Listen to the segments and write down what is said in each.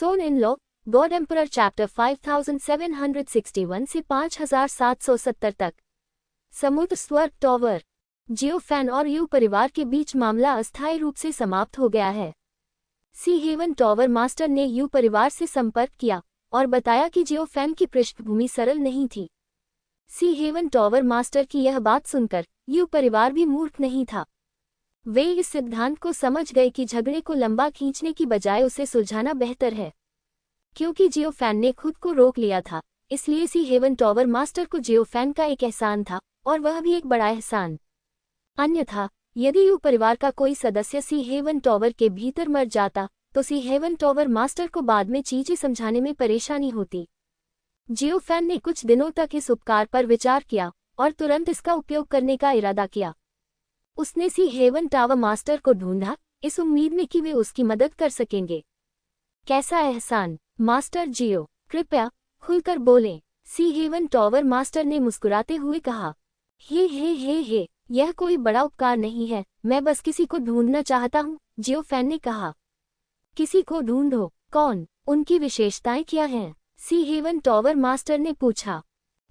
Son in law god emperor chapter 5761 से 5770 तक। समुद्र स्वर्ग टॉवर। जियो फैन और यू परिवार के बीच मामला अस्थायी रूप से समाप्त हो गया है। सी हेवन टॉवर मास्टर ने यू परिवार से संपर्क किया और बताया कि जियो फैन की पृष्ठभूमि सरल नहीं थी। सी हेवन टॉवर मास्टर की यह बात सुनकर यू परिवार भी मूर्ख नहीं था। वे इस सिद्धांत को समझ गए कि झगड़े को लंबा खींचने की बजाय उसे सुलझाना बेहतर है। क्योंकि जियो फैन ने खुद को रोक लिया था, इसलिए सी हेवन टॉवर मास्टर को जियो फैन का एक एहसान था, और वह भी एक बड़ा एहसान। अन्यथा यदि यू परिवार का कोई सदस्य सी हेवन टॉवर के भीतर मर जाता तो सी हेवन टॉवर मास्टर को बाद में चीजें समझाने में परेशानी होती। जियो फैन ने कुछ दिनों तक इस उपकार पर विचार किया और तुरंत इसका उपयोग करने का इरादा किया। उसने सी हेवन टावर मास्टर को ढूंढा, इस उम्मीद में कि वे उसकी मदद कर सकेंगे। कैसा एहसान मास्टर जियो, कृपया खुलकर बोलें, सी हेवन टॉवर मास्टर ने मुस्कुराते हुए कहा। हे, यह कोई बड़ा उपकार नहीं है, मैं बस किसी को ढूंढना चाहता हूँ, जियो फैन ने कहा। किसी को ढूंढो? कौन? उनकी विशेषताएं क्या हैं? सी हेवन टॉवर मास्टर ने पूछा।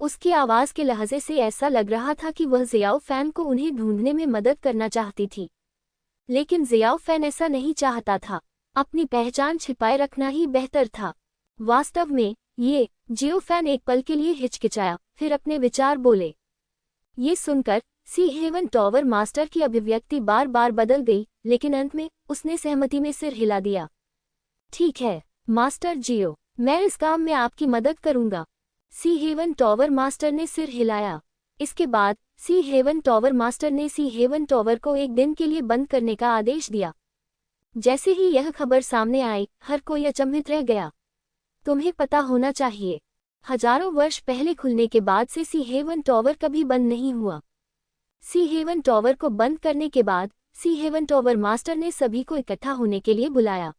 उसकी आवाज के लहजे से ऐसा लग रहा था कि वह जियाओ फैन को उन्हें ढूंढने में मदद करना चाहती थी। लेकिन जियाओ फैन ऐसा नहीं चाहता था। अपनी पहचान छिपाए रखना ही बेहतर था। वास्तव में जियो फैन एक पल के लिए हिचकिचाया, फिर अपने विचार बोले। ये सुनकर सी हेवन टॉवर मास्टर की अभिव्यक्ति बार बार बदल गई, लेकिन अंत में उसने सहमति में सिर हिला दिया। ठीक है मास्टर जियो, मैं इस काम में आपकी मदद करूंगा। सी हेवन टॉवर मास्टर ने सिर हिलाया। इसके बाद सी हेवन टॉवर मास्टर ने सी हेवन टॉवर को एक दिन के लिए बंद करने का आदेश दिया। जैसे ही यह खबर सामने आई, हर कोई अचंभित रह गया। तुम्हें पता होना चाहिए, हजारों वर्ष पहले खुलने के बाद से सी हेवन टॉवर कभी बंद नहीं हुआ। सी हेवन टॉवर को बंद करने के बाद सी हेवन टॉवर मास्टर ने सभी को इकट्ठा होने के लिए बुलाया।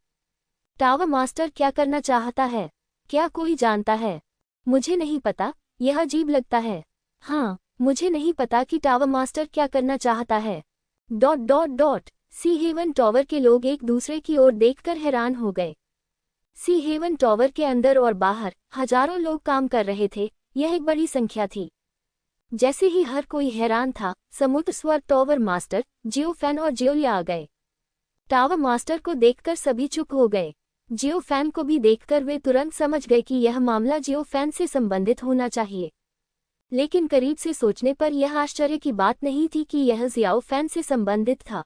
टावर मास्टर क्या करना चाहता है? क्या कोई जानता है? मुझे नहीं पता, यह अजीब लगता है। हाँ, मुझे नहीं पता कि टावर मास्टर क्या करना चाहता है। ... सी हेवन टॉवर के लोग एक दूसरे की ओर देखकर हैरान हो गए। सी हेवन टॉवर के अंदर और बाहर हजारों लोग काम कर रहे थे, यह एक बड़ी संख्या थी। जैसे ही हर कोई हैरान था, समुद्र स्वर्ग टॉवर मास्टर, जियो फैन और जियोलिया आ गए। टावर मास्टर को देखकर सभी चुप हो गए। जियो फैन को भी देखकर वे तुरंत समझ गए कि यह मामला जियो फैन से संबंधित होना चाहिए। लेकिन करीब से सोचने पर यह आश्चर्य की बात नहीं थी कि यह जियाओ फैन से संबंधित था।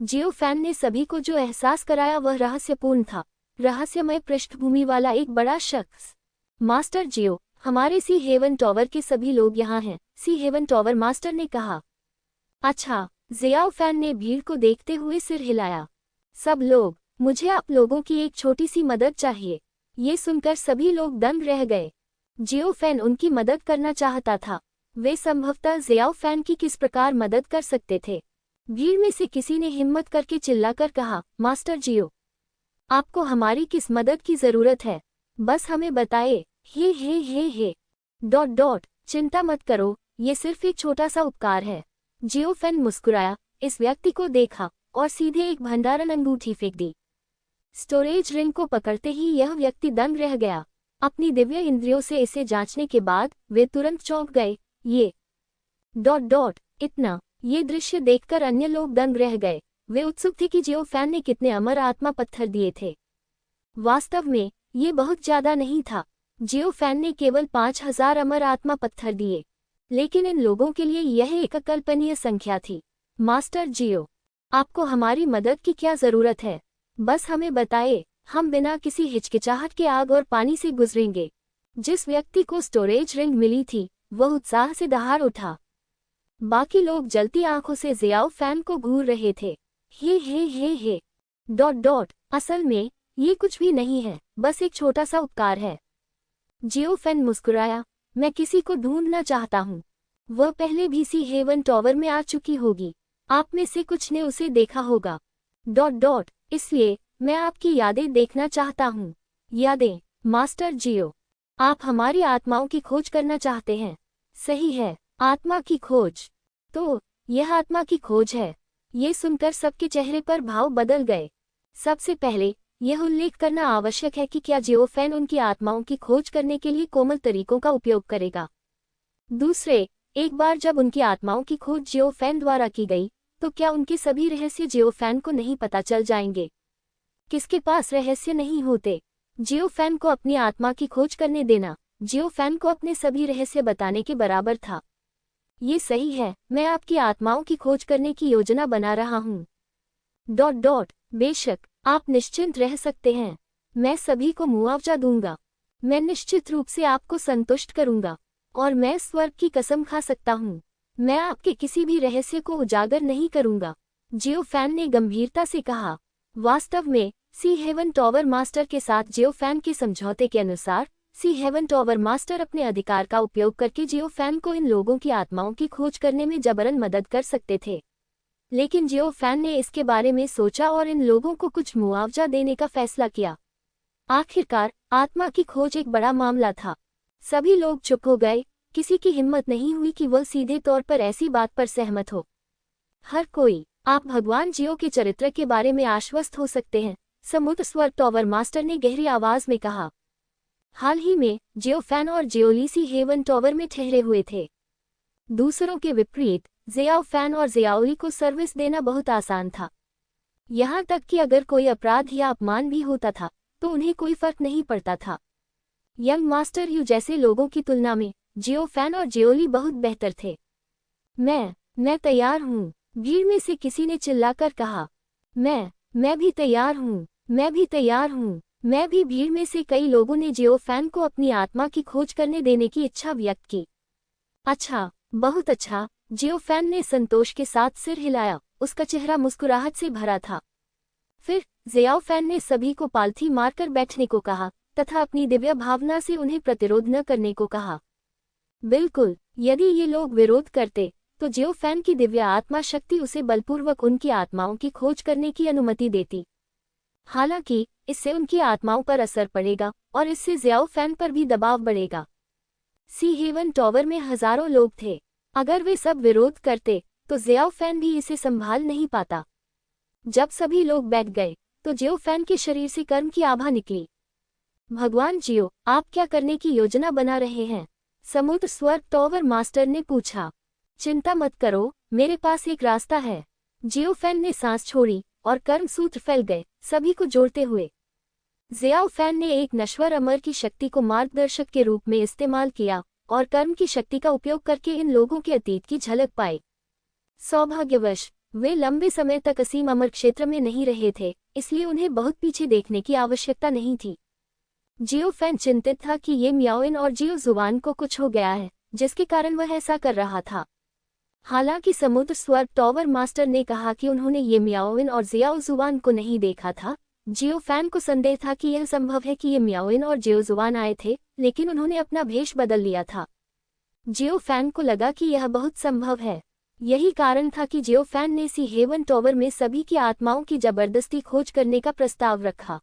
जियो फैन ने सभी को जो एहसास कराया वह रहस्यपूर्ण था, रहस्यमय पृष्ठभूमि वाला एक बड़ा शख्स। मास्टर जियो, हमारे सी हेवन टॉवर के सभी लोग यहाँ हैं, सी हेवन टॉवर मास्टर ने कहा। अच्छा, जियाओ फैन ने भीड़ को देखते हुए सिर हिलाया। सब लोग, मुझे आप लोगों की एक छोटी सी मदद चाहिए। ये सुनकर सभी लोग दंग रह गए। जियो फैन उनकी मदद करना चाहता था। वे संभवतः जियाओ फैन की किस प्रकार मदद कर सकते थे? भीड़ में से किसी ने हिम्मत करके चिल्लाकर कहा, मास्टर जियो, आपको हमारी किस मदद की जरूरत है? बस हमें बताए। हे, चिंता मत करो, ये सिर्फ एक छोटा सा उपकार है। जियो फैन मुस्कुराया, इस व्यक्ति को देखा और सीधे एक भंडारण अंगूठी फेंक दी। स्टोरेज रिंग को पकड़ते ही यह व्यक्ति दंग रह गया। अपनी दिव्य इंद्रियों से इसे जांचने के बाद वे तुरंत चौंक गए। इतना, ये दृश्य देखकर अन्य लोग दंग रह गए। वे उत्सुक थे कि जियो फैन ने कितने अमर आत्मा पत्थर दिए थे। वास्तव में ये बहुत ज्यादा नहीं था। जियो फैन ने केवल 5000 अमर आत्मा पत्थर दिए, लेकिन इन लोगों के लिए यह एक अकल्पनीय संख्या थी। मास्टर जियो, आपको हमारी मदद की क्या जरूरत है? बस हमें बताए, हम बिना किसी हिचकिचाहट के आग और पानी से गुजरेंगे। जिस व्यक्ति को स्टोरेज रिंग मिली थी वह उत्साह से दहाड़ उठा। बाकी लोग जलती आंखों से जियाओ फैन को घूर रहे थे। हे, असल में ये कुछ भी नहीं है, बस एक छोटा सा उपकार है। जियो फैन मुस्कुराया, मैं किसी को ढूंढना चाहता हूँ। वह पहले भी सी हेवन टॉवर में आ चुकी होगी। आप में से कुछ ने उसे देखा होगा। इसलिए मैं आपकी यादें देखना चाहता हूँ। यादें? मास्टर जियो, आप हमारी आत्माओं की खोज करना चाहते हैं? सही है, आत्मा की खोज। तो यह आत्मा की खोज है। ये सुनकर सबके चेहरे पर भाव बदल गए। सबसे पहले यह उल्लेख करना आवश्यक है कि क्या जियोफैन उनकी आत्माओं की खोज करने के लिए कोमल तरीकों का उपयोग करेगा। दूसरे, एक बार जब उनकी आत्माओं की खोज जियोफैन द्वारा की गई, तो क्या उनके सभी रहस्य जियोफैन को नहीं पता चल जाएंगे? किसके पास रहस्य नहीं होते? जियोफैन को अपनी आत्मा की खोज करने देना जियोफैन को अपने सभी रहस्य बताने के बराबर था। ये सही है, मैं आपकी आत्माओं की खोज करने की योजना बना रहा हूँ। बेशक, आप निश्चिंत रह सकते हैं। मैं सभी को मुआवजा दूंगा। मैं निश्चित रूप से आपको संतुष्ट करूंगा, और मैं स्वर्ग की कसम खा सकता हूँ, मैं आपके किसी भी रहस्य को उजागर नहीं करूंगा। जियोफैन ने गंभीरता से कहा। वास्तव में, सी हेवन टॉवर मास्टर के साथ जियोफैन के समझौते के अनुसार, सी हेवन टॉवर मास्टर अपने अधिकार का उपयोग करके जियोफैन को इन लोगों की आत्माओं की खोज करने में जबरन मदद कर सकते थे। लेकिन जियोफैन ने इसके बारे में सोचा और इन लोगों को कुछ मुआवजा देने का फैसला किया। आखिरकार, आत्मा की खोज एक बड़ा मामला था। सभी लोग चुप हो गए, किसी की हिम्मत नहीं हुई कि वह सीधे तौर पर ऐसी बात पर सहमत हो। हर कोई, आप भगवान जियो के चरित्र के बारे में आश्वस्त हो सकते हैं, समुद्र स्वर्ग टॉवर मास्टर ने गहरी आवाज में कहा। हाल ही में, जियोफैन और जियोली सी हेवन टॉवर में ठहरे हुए थे। दूसरों के विपरीत, जियाओफैन और जियाओली को सर्विस देना बहुत आसान था। यहाँ तक कि अगर कोई अपराध या अपमान भी होता था, तो उन्हें कोई फर्क नहीं पड़ता था। यंग मास्टर यू जैसे लोगों की तुलना में जियोफैन और जियोली बहुत बेहतर थे। मैं तैयार हूँ, भीड़ में से किसी ने चिल्लाकर कहा। मैं भी तैयार हूँ, मैं भी तैयार हूँ, मैं भी। भीड़ में से कई लोगों ने जियोफैन को अपनी आत्मा की खोज करने देने की इच्छा व्यक्त की। अच्छा, बहुत अच्छा, जियोफैन ने संतोष के साथ सिर हिलाया, उसका चेहरा मुस्कुराहट से भरा था। फिर जियाओफैन ने सभी को पालथी मारकर बैठने को कहा तथा अपनी दिव्य भावना से उन्हें प्रतिरोध न करने को कहा। बिल्कुल, यदि ये लोग विरोध करते, तो जियोफैन की दिव्य आत्मा शक्ति उसे बलपूर्वक उनकी आत्माओं की खोज करने की अनुमति देती। हालांकि, इससे उनकी आत्माओं पर असर पड़ेगा और इससे जियाओफैन पर भी दबाव बढ़ेगा। सी हेवन टॉवर में हजारों लोग थे। अगर वे सब विरोध करते, तो जियाओफैन भी इसे संभाल नहीं पाता। जब सभी लोग बैठ गए, तो जियोफैन के शरीर से कर्म की आभा निकली। भगवान जियो, आप क्या करने की योजना बना रहे हैं? समुद्र स्वर्ग टॉवर मास्टर ने पूछा। चिंता मत करो, मेरे पास एक रास्ता है। जियोफैन ने सांस छोड़ी और कर्म सूत्र फैल गए, सभी को जोड़ते हुए। जियाओफैन ने एक नश्वर अमर की शक्ति को मार्गदर्शक के रूप में इस्तेमाल किया और कर्म की शक्ति का उपयोग करके इन लोगों के अतीत की झलक पाई। सौभाग्यवश, वे लंबे समय तक असीम अमर क्षेत्र में नहीं रहे थे, इसलिए उन्हें बहुत पीछे देखने की आवश्यकता नहीं थी। जियोफैन चिंतित था कि ये मियाओइन और जियो जुबान को कुछ हो गया है, जिसके कारण वह ऐसा कर रहा था। हालांकि समुद्र स्वर्ग टॉवर मास्टर ने कहा कि उन्होंने ये मियाओइन और जियाओ जुबान को नहीं देखा था। जियोफैन को संदेह था कि यह संभव है कि ये मियाओइन और जियो जुबान आए थे, लेकिन उन्होंने अपना भेष बदल लिया था। जियोफैन को लगा कि यह बहुत संभव है। यही कारण था कि जियोफैन ने सी हेवन टॉवर में सभी की आत्माओं की जबरदस्ती खोज करने का प्रस्ताव रखा।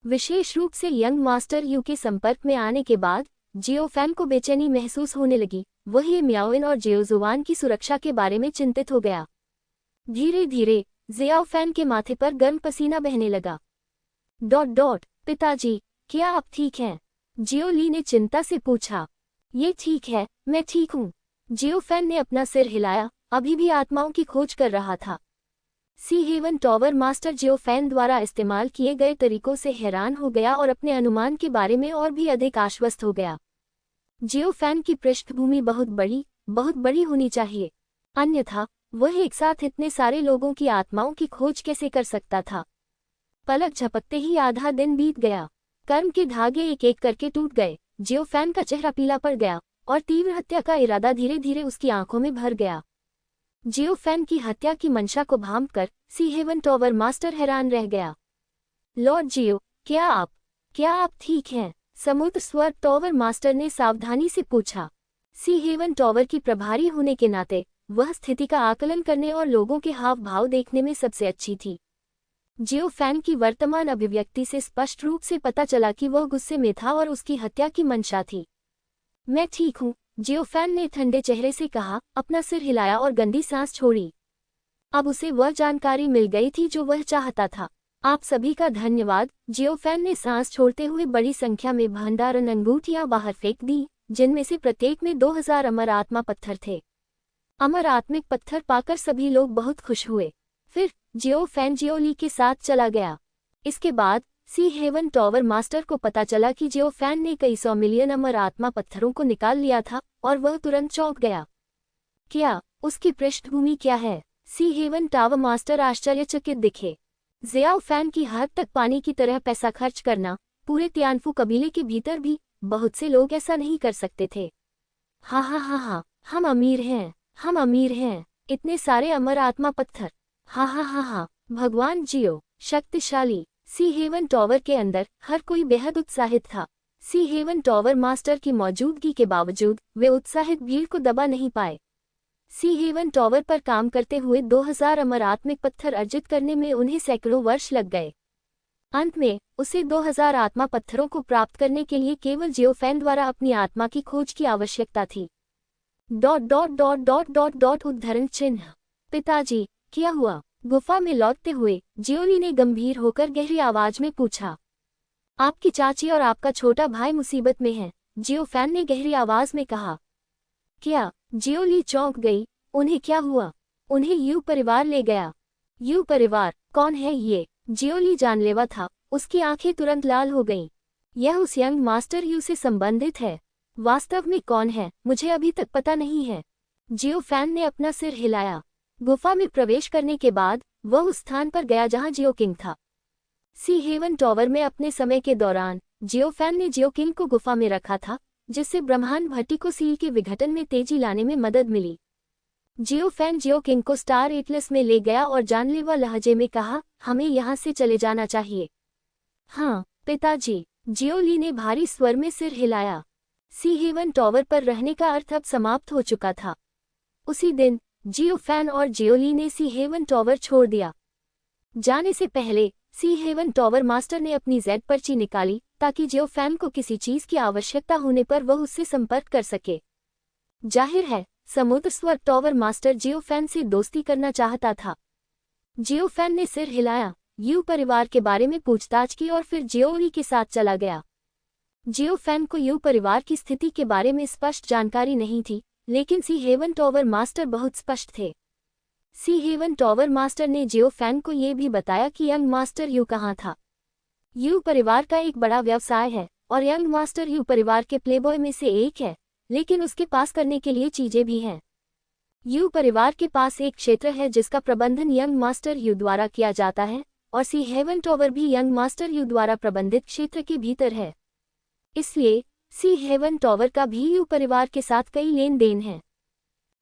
विशेष रूप से यंग मास्टर यू के संपर्क में आने के बाद जियोफैन को बेचैनी महसूस होने लगी। वह ये मियाओइन और जियो जुबान की सुरक्षा के बारे में चिंतित हो गया। धीरे धीरे जियाओफैन के माथे पर गर्म पसीना बहने लगा। पिताजी, क्या आप ठीक हैं? जियोली ने चिंता से पूछा। ये ठीक है, मैं ठीक हूँ। जियोफैन ने अपना सिर हिलाया, अभी भी आत्माओं की खोज कर रहा था। सी हेवन टॉवर मास्टर जियोफैन द्वारा इस्तेमाल किए गए तरीकों से हैरान हो गया और अपने अनुमान के बारे में और भी अधिक आश्वस्त हो गया। जियोफैन की पृष्ठभूमि बहुत बड़ी होनी चाहिए, अन्यथा वह एक साथ इतने सारे लोगों की आत्माओं की खोज कैसे कर सकता था? पलक झपकते ही आधा दिन बीत गया। कर्म के धागे एक एक करके टूट गए। जियोफैन का चेहरा पीला पड़ गया और तीव्र हत्या का इरादा धीरे धीरे उसकी आंखों में भर गया। जियोफैन की हत्या की मंशा को भांपकर सी हेवन टॉवर मास्टर हैरान रह गया। लॉर्ड जियो, क्या आप ठीक हैं? समुद्र स्वर्ग टॉवर मास्टर ने सावधानी से पूछा। सी हेवन टॉवर की प्रभारी होने के नाते वह स्थिति का आकलन करने और लोगों के हाव भाव देखने में सबसे अच्छी थी। जियोफैन की वर्तमान अभिव्यक्ति से स्पष्ट रूप से पता चला कि वह गुस्से में था और उसकी हत्या की मंशा थी। मैं ठीक हूँ, जियोफैन ने ठंडे चेहरे से कहा, अपना सिर हिलाया और गंदी सांस छोड़ी। अब उसे वह जानकारी मिल गई थी जो वह चाहता था। आप सभी का धन्यवाद। जियोफैन ने सांस छोड़ते हुए बड़ी संख्या में भंडारण अंगूठियां बाहर फेंक दी, जिनमें से प्रत्येक में 2000 अमर आत्मा पत्थर थे। अमर आत्मिक पत्थर पाकर सभी लोग बहुत खुश हुए। फिर जियोफैन जियोली के साथ चला गया। इसके बाद सी हेवन टॉवर मास्टर को पता चला कि जियोफैन ने कई 100 मिलियन अमर आत्मा पत्थरों को निकाल लिया था और वह तुरंत चौंक गया। क्या उसकी पृष्ठभूमि क्या है? सी हेवन टावर मास्टर आश्चर्यचकित दिखे। जियोफैन की हद तक पानी की तरह पैसा खर्च करना, पूरे तियानफू कबीले के भीतर भी बहुत से लोग ऐसा नहीं कर सकते थे। हा हा हा हा, हम अमीर हैं, हम अमीर हैं, इतने सारे अमर आत्मा पत्थर। हा हा हा हा, भगवान जियो शक्तिशाली। सी हेवन टॉवर के अंदर हर कोई बेहद उत्साहित था। सी हेवन टॉवर मास्टर की मौजूदगी के बावजूद वे उत्साहित भीड़ को दबा नहीं पाए। सी हेवन टॉवर पर काम करते हुए 2000 अमर आत्मिक पत्थर अर्जित करने में उन्हें सैकड़ों वर्ष लग गए। अंत में उसे 2000 आत्मा पत्थरों को प्राप्त करने के लिए केवल जियोफैन द्वारा अपनी आत्मा की खोज की आवश्यकता थी। उद्धरण चिन्ह। पिताजी, क्या हुआ? गुफा में लौटते हुए जियोली ने गंभीर होकर गहरी आवाज में पूछा। आपकी चाची और आपका छोटा भाई मुसीबत में हैं, जियोफैन ने गहरी आवाज में कहा। क्या? जियोली चौंक गई। उन्हें क्या हुआ? उन्हें यू परिवार ले गया। यू परिवार? कौन है ये? जियोली जानलेवा था, उसकी आंखें तुरंत लाल हो गईं। यह उस यंग मास्टर यू से संबंधित है। वास्तव में कौन है, मुझे अभी तक पता नहीं है। जियोफैन ने अपना सिर हिलाया। गुफा में प्रवेश करने के बाद वह उस स्थान पर गया जहां जियो किंग था। सी हेवन टॉवर में अपने समय के दौरान जियोफैन ने जियो किंग को गुफा में रखा था, जिससे ब्रह्मांड भट्टी को सील के विघटन में तेजी लाने में मदद मिली। जियोफैन जियो किंग को स्टार एटलस में ले गया और जानलेवा लहजे में कहा, हमें यहाँ से चले जाना चाहिए। हाँ पिताजी, जियोली ने भारी स्वर में सिर हिलाया। सी हेवन टॉवर पर रहने का अर्थ अब समाप्त हो चुका था। उसी दिन जियोफैन और जियोली ने सी हेवन टॉवर छोड़ दिया। जाने से पहले सी हेवन टॉवर मास्टर ने अपनी जेड पर्ची निकाली ताकि जियोफैन को किसी चीज की आवश्यकता होने पर वह उससे संपर्क कर सके। जाहिर है, समुद्र स्वर्ग टॉवर मास्टर जियोफैन से दोस्ती करना चाहता था। जियोफैन ने सिर हिलाया, यू परिवार के बारे में पूछताछ की और फिर जियोली के साथ चला गया। जियोफैन को यू परिवार की स्थिति के बारे में स्पष्ट जानकारी नहीं थी, लेकिन सी हेवन टॉवर मास्टर बहुत स्पष्ट थे। सी हेवन टॉवर मास्टर ने जियोफैन को ये भी बताया कि यंग मास्टर यू कहाँ था। यू परिवार का एक बड़ा व्यवसाय है और यंग मास्टर यू परिवार के प्लेबॉय में से एक है, लेकिन उसके पास करने के लिए चीजें भी हैं। यू परिवार के पास एक क्षेत्र है जिसका प्रबंधन यंग मास्टर यू द्वारा किया जाता है और सी हेवन टॉवर भी यंग मास्टर यू द्वारा प्रबंधित क्षेत्र के भीतर है। इसलिए सी हेवन टॉवर का भी यू परिवार के साथ कई लेन देन है।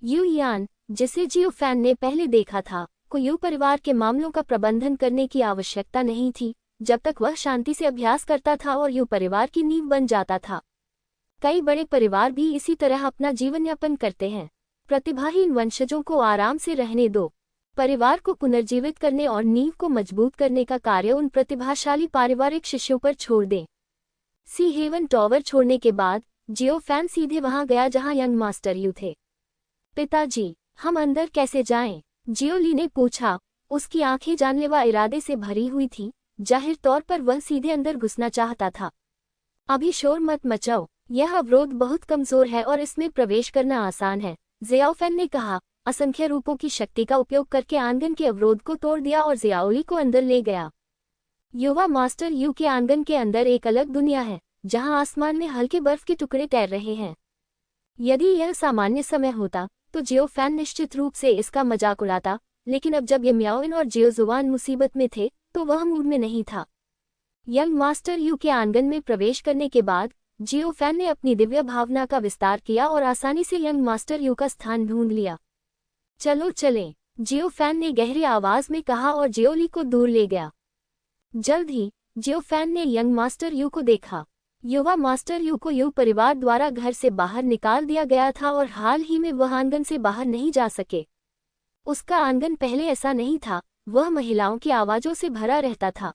यू यान, जिसे जियोफैन ने पहले देखा था, को यू परिवार के मामलों का प्रबंधन करने की आवश्यकता नहीं थी जब तक वह शांति से अभ्यास करता था और यू परिवार की नींव बन जाता था। कई बड़े परिवार भी इसी तरह अपना जीवन यापन करते हैं। प्रतिभाहीन वंशजों को आराम से रहने दो। परिवार को पुनर्जीवित करने और नींव को मजबूत करने का कार्य उन प्रतिभाशाली पारिवारिक शिष्यों पर छोड़ दें। सी हेवन टॉवर छोड़ने के बाद जियोफैन सीधे वहां गया जहां यंग मास्टर यू थे। पिताजी, हम अंदर कैसे जाएं? जियोली ने पूछा। उसकी आंखें जानलेवा इरादे से भरी हुई थीं, जाहिर तौर पर वह सीधे अंदर घुसना चाहता था। अभी शोर मत मचाओ, यह अवरोध बहुत कमजोर है और इसमें प्रवेश करना आसान है, जियोफैन ने कहा। असंख्य रूपों की शक्ति का उपयोग करके आंगन के अवरोध को तोड़ दिया और जियोली को अंदर ले गया। युवा मास्टर यू के आंगन के अंदर एक अलग दुनिया है, जहां आसमान में हल्के बर्फ के टुकड़े तैर रहे हैं। यदि यह सामान्य समय होता तो जियोफैन निश्चित रूप से इसका मजाक उड़ाता, लेकिन अब जब ये म्याओइन और जियोजुआन मुसीबत में थे तो वह मूड में नहीं था। यंग मास्टर यू के आंगन में प्रवेश करने के बाद जियोफैन ने अपनी दिव्य भावना का विस्तार किया और आसानी से यंग मास्टर यू का स्थान ढूंढ लिया। चलो चलें, जियोफैन ने गहरी आवाज में कहा और जियोली को दूर ले गया। जल्द ही जियोफैन ने यंग मास्टर यू को देखा। युवा मास्टर यू को यू परिवार द्वारा घर से बाहर निकाल दिया गया था और हाल ही में वह आंगन से बाहर नहीं जा सके। उसका आंगन पहले ऐसा नहीं था, वह महिलाओं की आवाजों से भरा रहता था।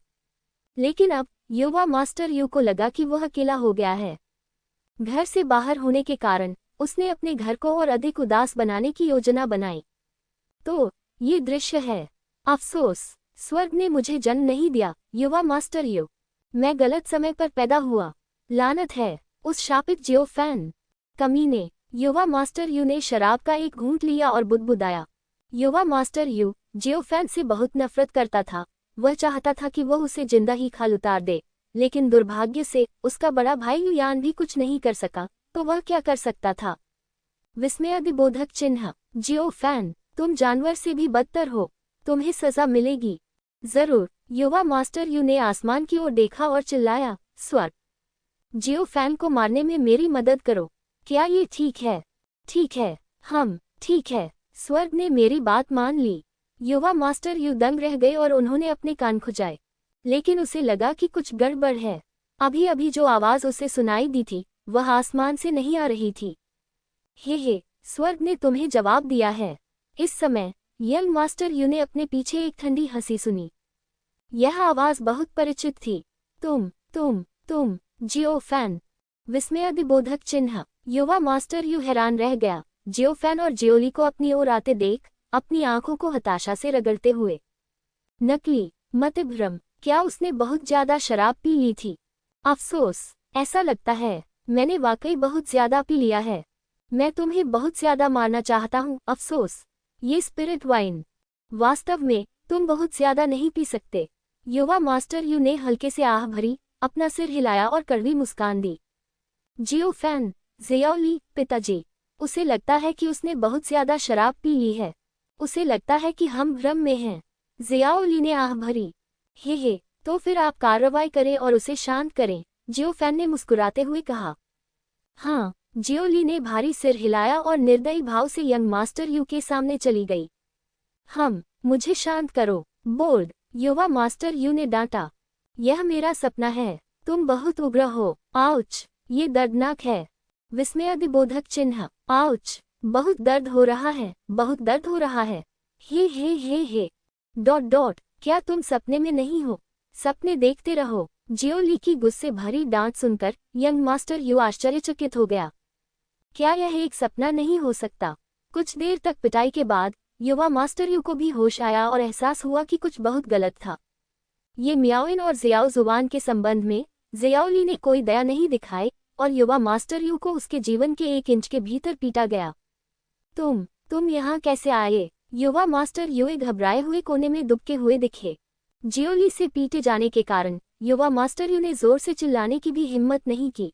लेकिन अब युवा मास्टर यू को लगा कि वह अकेला हो गया है। घर से बाहर होने के कारण उसने अपने घर को और अधिक उदास बनाने की योजना बनाई। तो ये दृश्य है। अफसोस, स्वर्ग ने मुझे जन्म नहीं दिया, युवा मास्टर यू। मैं गलत समय पर पैदा हुआ। लानत है उस शापित जियोफैन कमीने। युवा मास्टर यू ने शराब का एक घूंट लिया और बुदबुदाया। युवा मास्टर यू जियोफैन से बहुत नफरत करता था। वह चाहता था कि वह उसे जिंदा ही खाल उतार दे, लेकिन दुर्भाग्य से उसका बड़ा भाई युयान भी कुछ नहीं कर सका, तो वह क्या कर सकता था। विस्मयादिबोधक चिन्ह। जियोफैन, तुम जानवर से भी बदतर हो, तुम्हें सजा मिलेगी। जरूर। युवा मास्टर यू ने आसमान की ओर देखा और चिल्लाया, स्वर्ग, जियोफैन को मारने में मेरी मदद करो। क्या ये ठीक है? ठीक है, ठीक है। स्वर्ग ने मेरी बात मान ली। युवा मास्टर यू दंग रह गए और उन्होंने अपने कान खुजाए, लेकिन उसे लगा कि कुछ गड़बड़ है। अभी अभी जो आवाज उसे सुनाई दी थी वह आसमान से नहीं आ रही थी। हे, स्वर्ग ने तुम्हें जवाब दिया है। इस समय यंग मास्टर यू ने अपने पीछे एक ठंडी हंसी सुनी। यह आवाज बहुत परिचित थी। तुम जियोफैन। विस्मयादिबोधक चिन्ह। युवा मास्टर यू हैरान रह गया, जियोफैन और जियोली को अपनी ओर आते देख अपनी आंखों को हताशा से रगड़ते हुए। नकली मतभ्रम। क्या उसने बहुत ज्यादा शराब पी ली थी? अफसोस, ऐसा लगता है मैंने वाकई बहुत ज्यादा पी लिया है। मैं तुम्हें बहुत ज्यादा मारना चाहता हूँ। अफसोस, ये स्पिरिट वाइन। वास्तव में तुम बहुत ज्यादा नहीं पी सकते। युवा मास्टर यू ने हल्के से आह भरी, अपना सिर हिलाया और कड़वी मुस्कान दी। जियोफैन, जियाओली, पिताजी, उसे लगता है कि उसने बहुत ज्यादा शराब पी ली है। उसे लगता है कि हम भ्रम में हैं। जियाओली ने आह भरी। हे, तो फिर आप कार्रवाई करें और उसे शांत करें, जियोफैन ने मुस्कुराते हुए कहा। हाँ, जियोली ने भारी सिर हिलाया और निर्दयी भाव से यंग मास्टर यू के सामने चली गई। मुझे शांत करो, बोर्ड, युवा मास्टर यू ने डांटा। यह मेरा सपना है, तुम बहुत उग्र हो। आउच, ये दर्दनाक है। विस्मयादिबोधक चिन्ह। आउच, बहुत दर्द हो रहा है, बहुत दर्द हो रहा है। हे। क्या तुम सपने में नहीं हो? सपने देखते रहो। जियोली की गुस्से भरी डांट सुनकर यंग मास्टर यू आश्चर्यचकित हो गया। क्या यह एक सपना नहीं हो सकता? कुछ देर तक पिटाई के बाद युवा मास्टर यू को भी होश आया और एहसास हुआ कि कुछ बहुत गलत था। ये मियाओइन और जियाओ जुबान के संबंध में जियाओली ने कोई दया नहीं दिखाई और युवा मास्टर यू को उसके जीवन के 1 इंच के भीतर पीटा गया। तुम यहाँ कैसे आए? युवा मास्टर यू घबराए हुए कोने में दुबके हुए दिखे। जियोली से पीटे जाने के कारण युवा मास्टर यू ने जोर से चिल्लाने की भी हिम्मत नहीं की।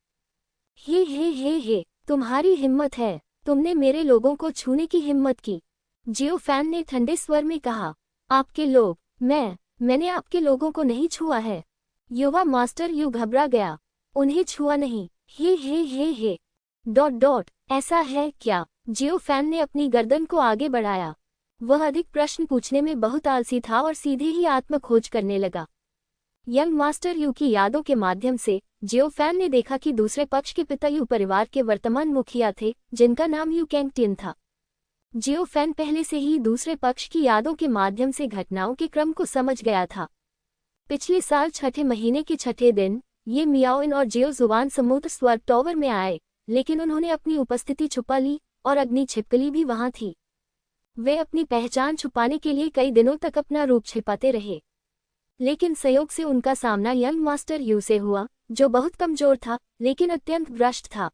हे, तुम्हारी हिम्मत है, तुमने मेरे लोगों को छूने की हिम्मत की। जियोफैन ने ठंडे स्वर में कहा। आपके लोग? मैंने आपके लोगों को नहीं छुआ है। युवा मास्टर यू घबरा गया। उन्हें छुआ नहीं। हे। ऐसा है क्या? जियोफैन ने अपनी गर्दन को आगे बढ़ाया। वह अधिक प्रश्न पूछने में बहुत आलसी था और सीधे ही आत्मखोज करने लगा। यंग मास्टर यू की यादों के माध्यम से जियोफैन ने देखा कि दूसरे पक्ष के पिता यू परिवार के वर्तमान मुखिया थे, जिनका नाम यू कैंगटियन था। जियोफैन पहले से ही दूसरे पक्ष की यादों के माध्यम से घटनाओं के क्रम को समझ गया था। पिछले साल छठे महीने के छठे दिन ये मियाओइन और जियो जुबान समुद्र स्वर्ग टॉवर में आए, लेकिन उन्होंने अपनी उपस्थिति छुपा ली और अग्नि छिपकली भी वहां थी। वे अपनी पहचान छुपाने के लिए कई दिनों तक अपना रूप छिपाते रहे, लेकिन संयोग से उनका सामना यंग मास्टर यू से हुआ, जो बहुत कमजोर था लेकिन अत्यंत भ्रष्ट था।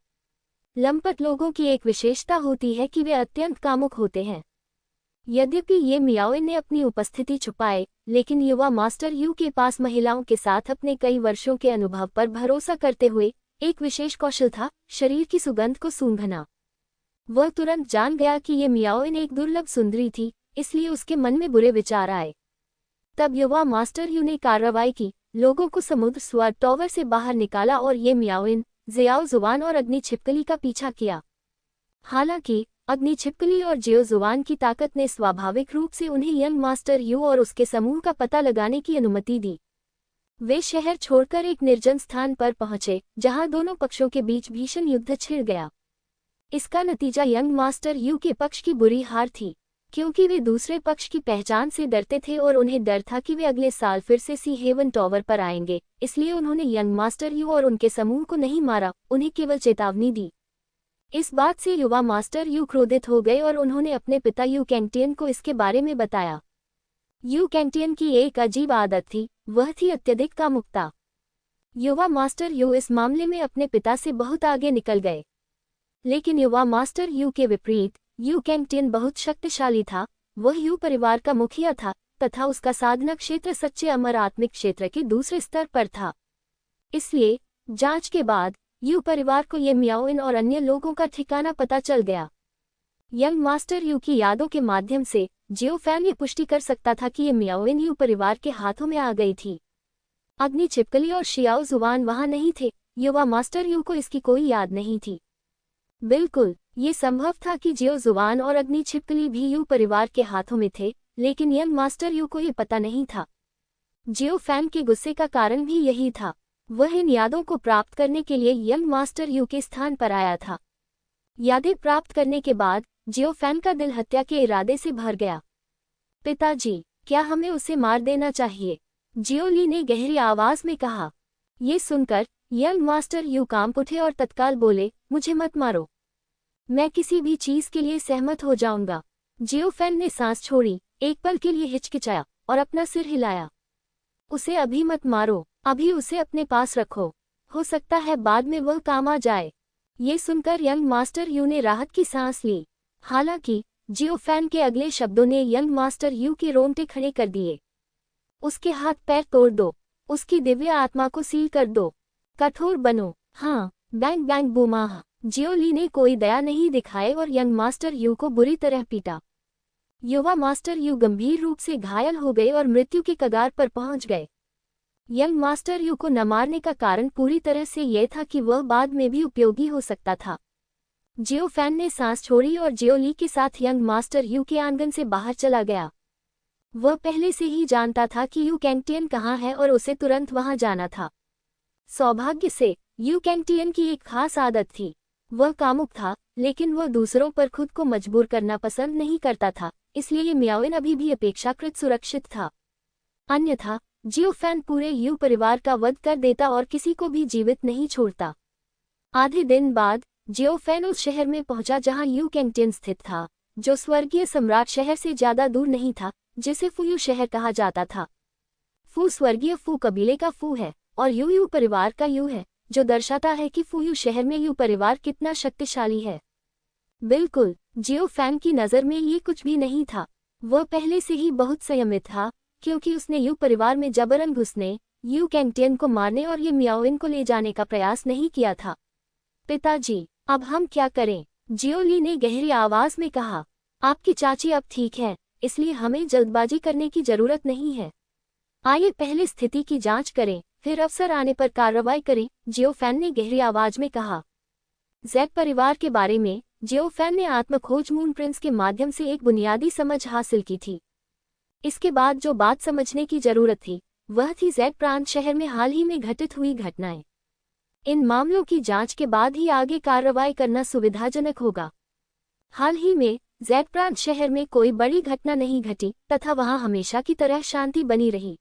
लंपट लोगों की एक विशेषता होती है कि वे अत्यंत कामुक होते हैं। यद्यपि ये मियाओइन ने अपनी उपस्थिति छुपाए, लेकिन युवा मास्टर यू के पास महिलाओं के साथ अपने कई वर्षों के अनुभव पर भरोसा करते हुए एक विशेष कौशल था, शरीर की सुगंध को सूंघना। वह तुरंत जान गया कि ये मियाओइन एक दुर्लभ सुंदरी थी, इसलिए उसके मन में बुरे विचार आए। तब युवा मास्टर यू ने कार्रवाई की, लोगों को समुद्र स्वर्ग टॉवर से बाहर निकाला और ये मियाओइन, जियाओ जुबान और अग्नि छिपकली का पीछा किया। हालांकि अग्नि छिपकली और जियो जुबान की ताकत ने स्वाभाविक रूप से उन्हें यंग मास्टर यू और उसके समूह का पता लगाने की अनुमति दी। वे शहर छोड़कर एक निर्जन स्थान पर पहुंचे, जहां दोनों पक्षों के बीच भीषण युद्ध छिड़ गया। इसका नतीजा यंग मास्टर यू के पक्ष की बुरी हार थी, क्योंकि वे दूसरे पक्ष की पहचान से डरते थे और उन्हें डर था कि वे अगले साल फिर से सी हेवन टॉवर पर आएंगे। इसलिए उन्होंने यंग मास्टर यू और उनके समूह को नहीं मारा, उन्हें केवल चेतावनी दी। इस बात से युवा मास्टर यू क्रोधित हो गए और उन्होंने अपने पिता यू कैंगटियन को इसके बारे में बताया। यू कैंटियन की एक अजीब आदत थी, वह थी अत्यधिक कामुकता। युवा मास्टर यू इस मामले में अपने पिता से बहुत आगे निकल गए। लेकिन युवा मास्टर यू के विपरीत, यू कैंटियन बहुत शक्तिशाली था। वह यू परिवार का मुखिया था तथा उसका साधना क्षेत्र सच्चे अमर आत्मिक क्षेत्र के दूसरे स्तर पर था। इसलिए जांच के बाद यू परिवार को ये मियाओइन और अन्य लोगों का ठिकाना पता चल गया। यंग मास्टर यू की यादों के माध्यम से जियोफैन ये पुष्टि कर सकता था कि ये मियाओइन यू परिवार के हाथों में आ गई थी। अग्नि छिपकली और शियाओ जुबान वहां नहीं थे। युवा मास्टर यू को इसकी कोई याद नहीं थी। बिल्कुल, ये संभव था कि जियो जुबान और अग्नि छिपकली भी यू परिवार के हाथों में थे, लेकिन यंग मास्टर यू को ये पता नहीं था। जियोफैन के गुस्से का कारण भी यही था। वह इन यादों को प्राप्त करने के लिए यंग मास्टर यू के स्थान पर आया था। यादें प्राप्त करने के बाद जियोफैन का दिल हत्या के इरादे से भर गया। पिताजी, क्या हमें उसे मार देना चाहिए? जियोली ने गहरी आवाज में कहा। ये सुनकर यंग मास्टर यू कांप उठे और तत्काल बोले, मुझे मत मारो, मैं किसी भी चीज के लिए सहमत हो जाऊंगा। जियोफैन ने सांस छोड़ी, एक पल के लिए हिचकिचाया और अपना सिर हिलाया। उसे अभी मत मारो, अभी उसे अपने पास रखो, हो सकता है बाद में वह काम आ जाए। ये सुनकर यंग मास्टर यू ने राहत की सांस ली। हालांकि जियोफैन के अगले शब्दों ने यंग मास्टर यू के रोंगटे खड़े कर दिए। उसके हाथ पैर तोड़ दो, उसकी दिव्य आत्मा को सील कर दो, कठोर बनो। हाँ, बैंग बैंग बूमाह। जियोली ने कोई दया नहीं दिखाए और यंग मास्टर यू को बुरी तरह पीटा। युवा मास्टर यू गंभीर रूप से घायल हो गए और मृत्यु के कगार पर पहुंच गए। यंग मास्टर यू को न मारने का कारण पूरी तरह से यह था कि वह बाद में भी उपयोगी हो सकता था। जियोफैन ने सांस छोड़ी और जियोली के साथ यंग मास्टर यू के आंगन से बाहर चला गया। वह पहले से ही जानता था कि यू कैंटियन कहाँ है और उसे तुरंत वहां जाना था। सौभाग्य से यू कैंटियन की एक खास आदत थी। वह कामुक था, लेकिन वह दूसरों पर खुद को मजबूर करना पसंद नहीं करता था, इसलिए ये मियाओइन अभी भी अपेक्षाकृत सुरक्षित था। अन्यथा जियोफैन पूरे यू परिवार का वध कर देता और किसी को भी जीवित नहीं छोड़ता। आधे दिन बाद जियोफैन उस शहर में पहुंचा जहां यू कैंटियन स्थित था, जो स्वर्गीय सम्राट शहर से ज्यादा दूर नहीं था, जिसे फूयू शहर कहा जाता था। फू स्वर्गीय फू कबीले का फू है और यू परिवार का यू है, जो दर्शाता है कि फूयू शहर में यू परिवार कितना शक्तिशाली है। बिल्कुल, जियोफैन की नज़र में ये कुछ भी नहीं था। वह पहले से ही बहुत संयमित था, क्योंकि उसने यू परिवार में जबरन घुसने, यू कैंटियन को मारने और ये मियाओइन को ले जाने का प्रयास नहीं किया था। पिताजी, अब हम क्या करें? जियोली ने गहरी आवाज में कहा। आपकी चाची अब ठीक है, इसलिए हमें जल्दबाजी करने की जरूरत नहीं है। आइए पहले स्थिति की जांच करें, फिर अवसर आने पर कार्रवाई करें, जियोफैन ने गहरी आवाज में कहा। जेड परिवार के बारे में जियोफैन ने आत्मखोज मून प्रिंस के माध्यम से एक बुनियादी समझ हासिल की थी। इसके बाद जो बात समझने की जरूरत थी, वह थी जेड प्रांत शहर में हाल ही में घटित हुई घटनाएं। इन मामलों की जांच के बाद ही आगे कार्रवाई करना सुविधाजनक होगा। हाल ही में जेड प्रांत शहर में कोई बड़ी घटना नहीं घटी तथा वहां हमेशा की तरह शांति बनी रही।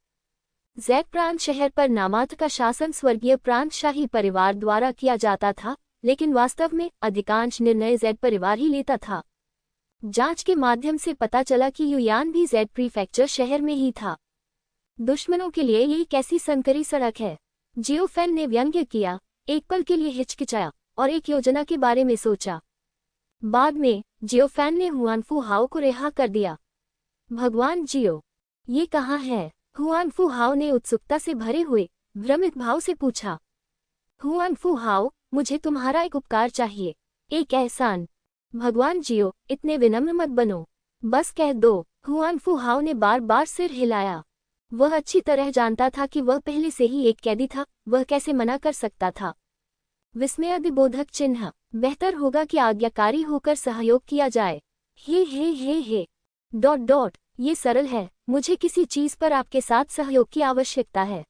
जेड प्रांत शहर पर नामात्र का शासन स्वर्गीय प्रांत शाही परिवार द्वारा किया जाता था, लेकिन वास्तव में अधिकांश निर्णय जेड परिवार ही लेता था। जांच के माध्यम से पता चला कि युयान भी जेड प्रीफेक्चर शहर में ही था। दुश्मनों के लिए ये कैसी संकरी सड़क है? जियोफैन ने व्यंग्य किया, एक पल के लिए हिचकिचाया और एक योजना के बारे में सोचा। बाद में जियोफैन ने हुआनफू हाओ को रिहा कर दिया। भगवान जियो, ये कहाँ है? हुआनफू हाओ ने उत्सुकता से भरे हुए भ्रमित भाव से पूछा। हुआनफू हाओ, मुझे तुम्हारा एक उपकार चाहिए, एक एहसान। भगवान जियो, इतने विनम्र मत बनो, बस कह दो। हुआनफू हाओ ने बार बार सिर हिलाया। वह अच्छी तरह जानता था कि वह पहले से ही एक कैदी था, वह कैसे मना कर सकता था। विस्मयादिबोधक चिन्ह, बेहतर होगा कि आज्ञाकारी होकर सहयोग किया जाए। हे। ये सरल है, मुझे किसी चीज पर आपके साथ सहयोग की आवश्यकता है।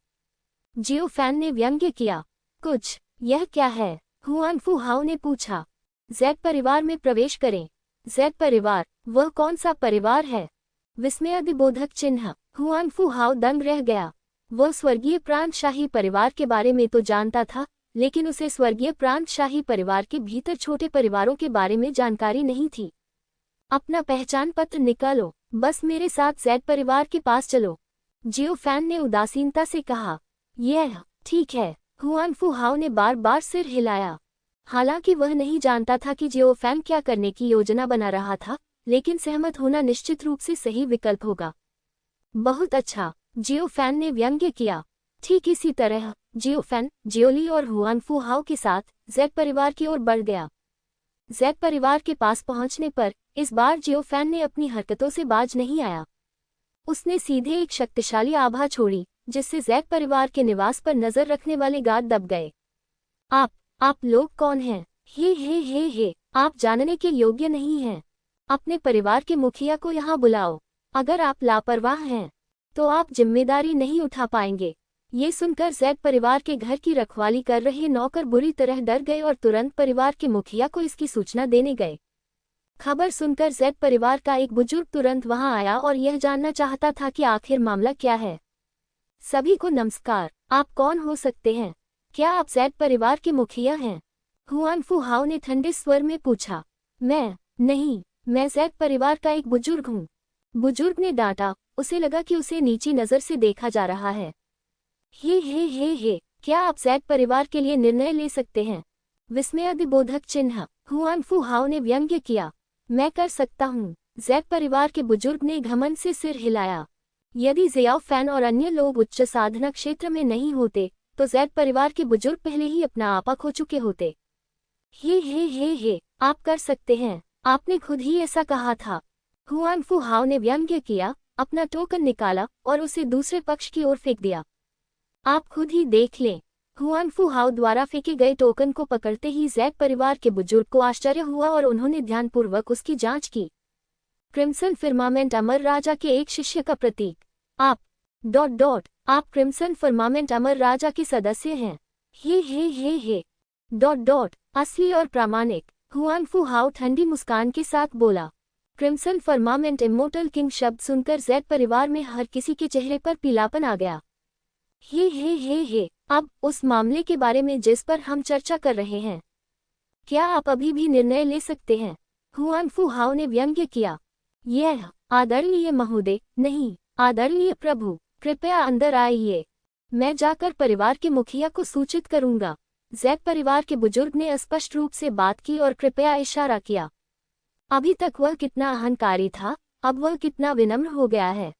जियोफैन ने व्यंग्य किया। कुछ, यह क्या है? हुआनफू हाओ ने पूछा। जेड परिवार में प्रवेश करें। जेड परिवार? वह कौन सा परिवार है? विस्मयादिबोधक चिन्ह। हुआनफू हाओ दंग रह गया। वह स्वर्गीय प्रांत शाही परिवार के बारे में तो जानता था, लेकिन उसे स्वर्गीय प्रांत शाही परिवार के भीतर छोटे परिवारों के बारे में जानकारी नहीं थी। अपना पहचान पत्र निकालो, बस मेरे साथ जेड परिवार के पास चलो, जियो फैन ने उदासीनता से कहा। यह ठीक है, हुआन फू हाओ ने बार बार सिर हिलाया। हालांकि वह नहीं जानता था कि जियो फैन क्या करने की योजना बना रहा था, लेकिन सहमत होना निश्चित रूप से सही विकल्प होगा। बहुत अच्छा, जियो फैन ने व्यंग्य किया। ठीक इसी तरह जियो फैन जियोली और हुआन फू हाओ के साथ जेड परिवार की ओर बढ़ गया। जेड परिवार के पास पहुंचने पर इस बार जियो फैन ने अपनी हरकतों से बाज नहीं आया। उसने सीधे एक शक्तिशाली आभा छोड़ी, जिससे जेड परिवार के निवास पर नजर रखने वाले गार्ड दब गए। आप लोग कौन हैं? हे, आप जानने के योग्य नहीं हैं। अपने परिवार के मुखिया को यहाँ बुलाओ। अगर आप लापरवाह हैं तो आप जिम्मेदारी नहीं उठा पाएंगे। ये सुनकर जेड परिवार के घर की रखवाली कर रहे नौकर बुरी तरह डर गए और तुरंत परिवार के मुखिया को इसकी सूचना देने गए। खबर सुनकर जेड परिवार का एक बुजुर्ग तुरंत वहां आया और यह जानना चाहता था कि आखिर मामला क्या है। सभी को नमस्कार, आप कौन हो सकते हैं? क्या आप जेड परिवार के मुखिया हैं? हुआन फू हाओ ने ठंडे स्वर में पूछा। नहीं, मैं जेड परिवार का एक बुजुर्ग हूँ। बुजुर्ग ने डांटा। उसे लगा कि उसे नीची नजर से देखा जा रहा है। हे, क्या आप जेड परिवार के लिए निर्णय ले सकते हैं? विस्मयादिबोधक चिन्ह। हुआन फू हाओ ने व्यंग्य किया। मैं कर सकता हूँ। जेड परिवार के बुजुर्ग ने घमंड से सिर हिलाया। यदि जियाओ फैन और अन्य लोग उच्च साधना क्षेत्र में नहीं होते तो जेड परिवार के बुजुर्ग पहले ही अपना आपा खो चुके होते। हे, आप कर सकते हैं। आपने खुद ही ऐसा कहा था। हुआन फू हाओ ने व्यंग्य किया, अपना टोकन निकाला और उसे दूसरे पक्ष की ओर फेंक दिया। आप खुद ही देख लें। हुआन फू हाओ द्वारा फेंके गए टोकन को पकड़ते ही जेड परिवार के बुजुर्ग को आश्चर्य हुआ और उन्होंने ध्यानपूर्वक उसकी जांच की। क्रिम्सन फिर्मामेंट अमर राजा के एक शिष्य का प्रतीक। आप आप क्रिम्सन फिर्मामेंट अमर राजा के सदस्य हैं। हे, असली और प्रामाणिक। हुआन फू हाओ ठंडी मुस्कान के साथ बोला। क्रिम्सन फर्मामेंट इमोर्टल किंग शब्द सुनकर जेड परिवार में हर किसी के चेहरे पर पीलापन आ गया। हे, अब उस मामले के बारे में जिस पर हम चर्चा कर रहे हैं, क्या आप अभी भी निर्णय ले सकते हैं? हुआन फू हाओ ने व्यंग्य किया। यह आदरणीय महोदय, नहीं, आदरणीय प्रभु, कृपया अंदर आइए। मैं जाकर परिवार के मुखिया को सूचित करूंगा। जेड परिवार के बुजुर्ग ने स्पष्ट रूप से बात की और कृपया इशारा किया। अभी तक वह कितना अहंकारी था, अब वह कितना विनम्र हो गया है।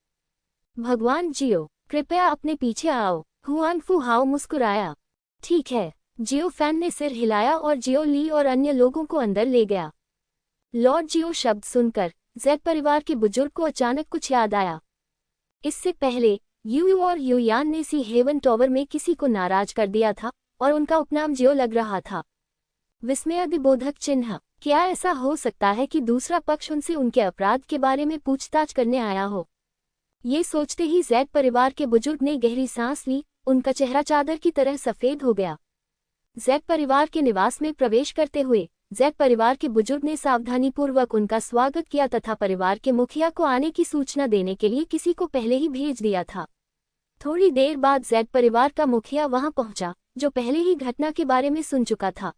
भगवान जियो, कृपया अपने पीछे आओ। हुआन फू हाओ मुस्कुराया। ठीक है। जियो फैन ने सिर हिलाया और जियो ली और अन्य लोगों को अंदर ले गया। लॉर्ड जियो शब्द सुनकर जेड परिवार के बुजुर्ग को अचानक कुछ याद आया। इससे पहले यू और युयान ने सी हेवन टॉवर में किसी को नाराज कर दिया था और उनका उपनाम जियो लग रहा था। विस्मयादिबोधक चिन्ह। क्या ऐसा हो सकता है कि दूसरा पक्ष उनसे उनके अपराध के बारे में पूछताछ करने आया हो? ये सोचते ही जेड परिवार के बुजुर्ग ने गहरी सांस ली। उनका चेहरा चादर की तरह सफेद हो गया। जेड परिवार के निवास में प्रवेश करते हुए जेड परिवार के बुजुर्ग ने सावधानीपूर्वक उनका स्वागत किया तथा परिवार के मुखिया को आने की सूचना देने के लिए किसी को पहले ही भेज दिया था। थोड़ी देर बाद जेड परिवार का मुखिया वहां पहुंचा, जो पहले ही घटना के बारे में सुन चुका था।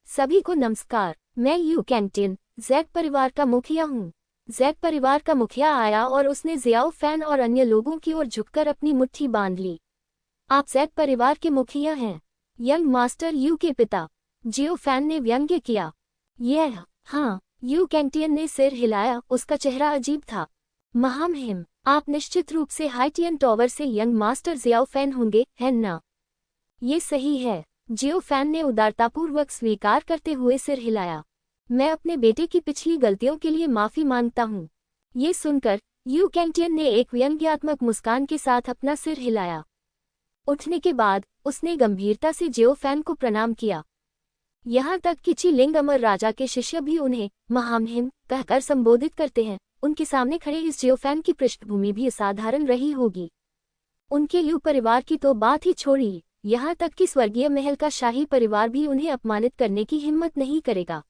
सभी को नमस्कार, मैं यू कैंटिन, जेड परिवार का मुखिया हूँ। जेड परिवार का मुखिया आया और उसने जियाओ फैन और अन्य लोगों की ओर झुककर अपनी मुट्ठी बांध ली। आप जेड परिवार के मुखिया हैं? यंग मास्टर यू के पिता, जियो फैन ने व्यंग्य किया। हाँ, यू कैंटियन ने सिर हिलाया। उसका चेहरा अजीब था। महामहिम, आप निश्चित रूप से हाइटियन टॉवर से यंग मास्टर जियाओ फैन होंगे, है ना? ये सही है, जियो फैन ने उदारतापूर्वक स्वीकार करते हुए सिर हिलाया। मैं अपने बेटे की पिछली गलतियों के लिए माफी मांगता हूँ। ये सुनकर यू कैंटियन ने एक व्यंग्यात्मक मुस्कान के साथ अपना सिर हिलाया। उठने के बाद उसने गंभीरता से जियो फैन को प्रणाम किया। यहाँ तक कि ची लिंग अमर राजा के शिष्य भी उन्हें महामहिम कहकर संबोधित करते हैं। उनके सामने खड़े इस जियो फैन की पृष्ठभूमि भी असाधारण रही होगी। उनके यू परिवार की तो बात ही छोड़ी, यहाँ तक कि स्वर्गीय महल का शाही परिवार भी उन्हें अपमानित करने की हिम्मत नहीं करेगा।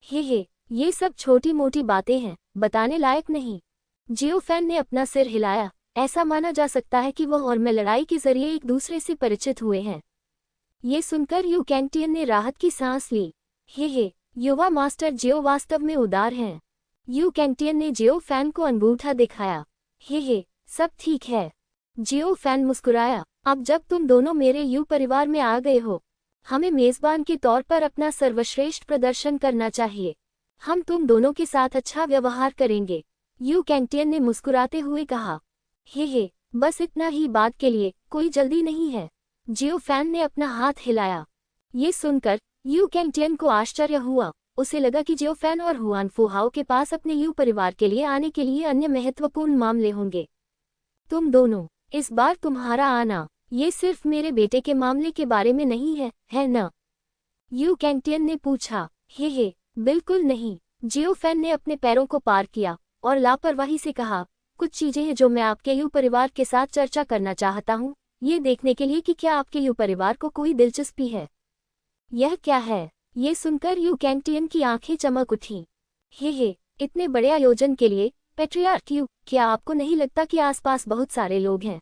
ये सब छोटी मोटी बातें हैं, बताने लायक नहीं। जियो फैन ने अपना सिर हिलाया। ऐसा माना जा सकता है कि वह और मैं लड़ाई के जरिए एक दूसरे से परिचित हुए हैं। ये सुनकर यू कैंटियन ने राहत की सांस ली। युवा मास्टर जियो वास्तव में उदार हैं। यू कैंटियन ने जियो फैन को अंगूठा दिखाया। हे, सब ठीक है। जियो फैन मुस्कुराया। अब जब तुम दोनों मेरे यू परिवार में आ गए हो, हमें मेजबान के तौर पर अपना सर्वश्रेष्ठ प्रदर्शन करना चाहिए। हम तुम दोनों के साथ अच्छा व्यवहार करेंगे, यू कैंटियन ने मुस्कुराते हुए कहा। हे, बस इतना ही बात के लिए, कोई जल्दी नहीं है। जियो फैन ने अपना हाथ हिलाया। ये सुनकर यू कैंटियन को आश्चर्य हुआ। उसे लगा कि जियो फैन और हुआन फुहाओ के पास अपने यू परिवार के लिए आने के लिए अन्य महत्वपूर्ण मामले होंगे। तुम दोनों, इस बार तुम्हारा आना, ये सिर्फ मेरे बेटे के मामले के बारे में नहीं है न? यू कैंटियन ने पूछा। हे, बिल्कुल नहीं। जियो फैन ने अपने पैरों को पार किया और लापरवाही से कहा, कुछ चीजें हैं जो मैं आपके यू परिवार के साथ चर्चा करना चाहता हूँ, ये देखने के लिए कि क्या आपके यू परिवार को कोई दिलचस्पी है। यह क्या है? ये सुनकर यू कैंटियन की आंखें चमक उठीं। हे, इतने बड़े आयोजन के लिए पैट्रियार्क यू, क्या आपको नहीं लगता कि आसपास बहुत सारे लोग हैं?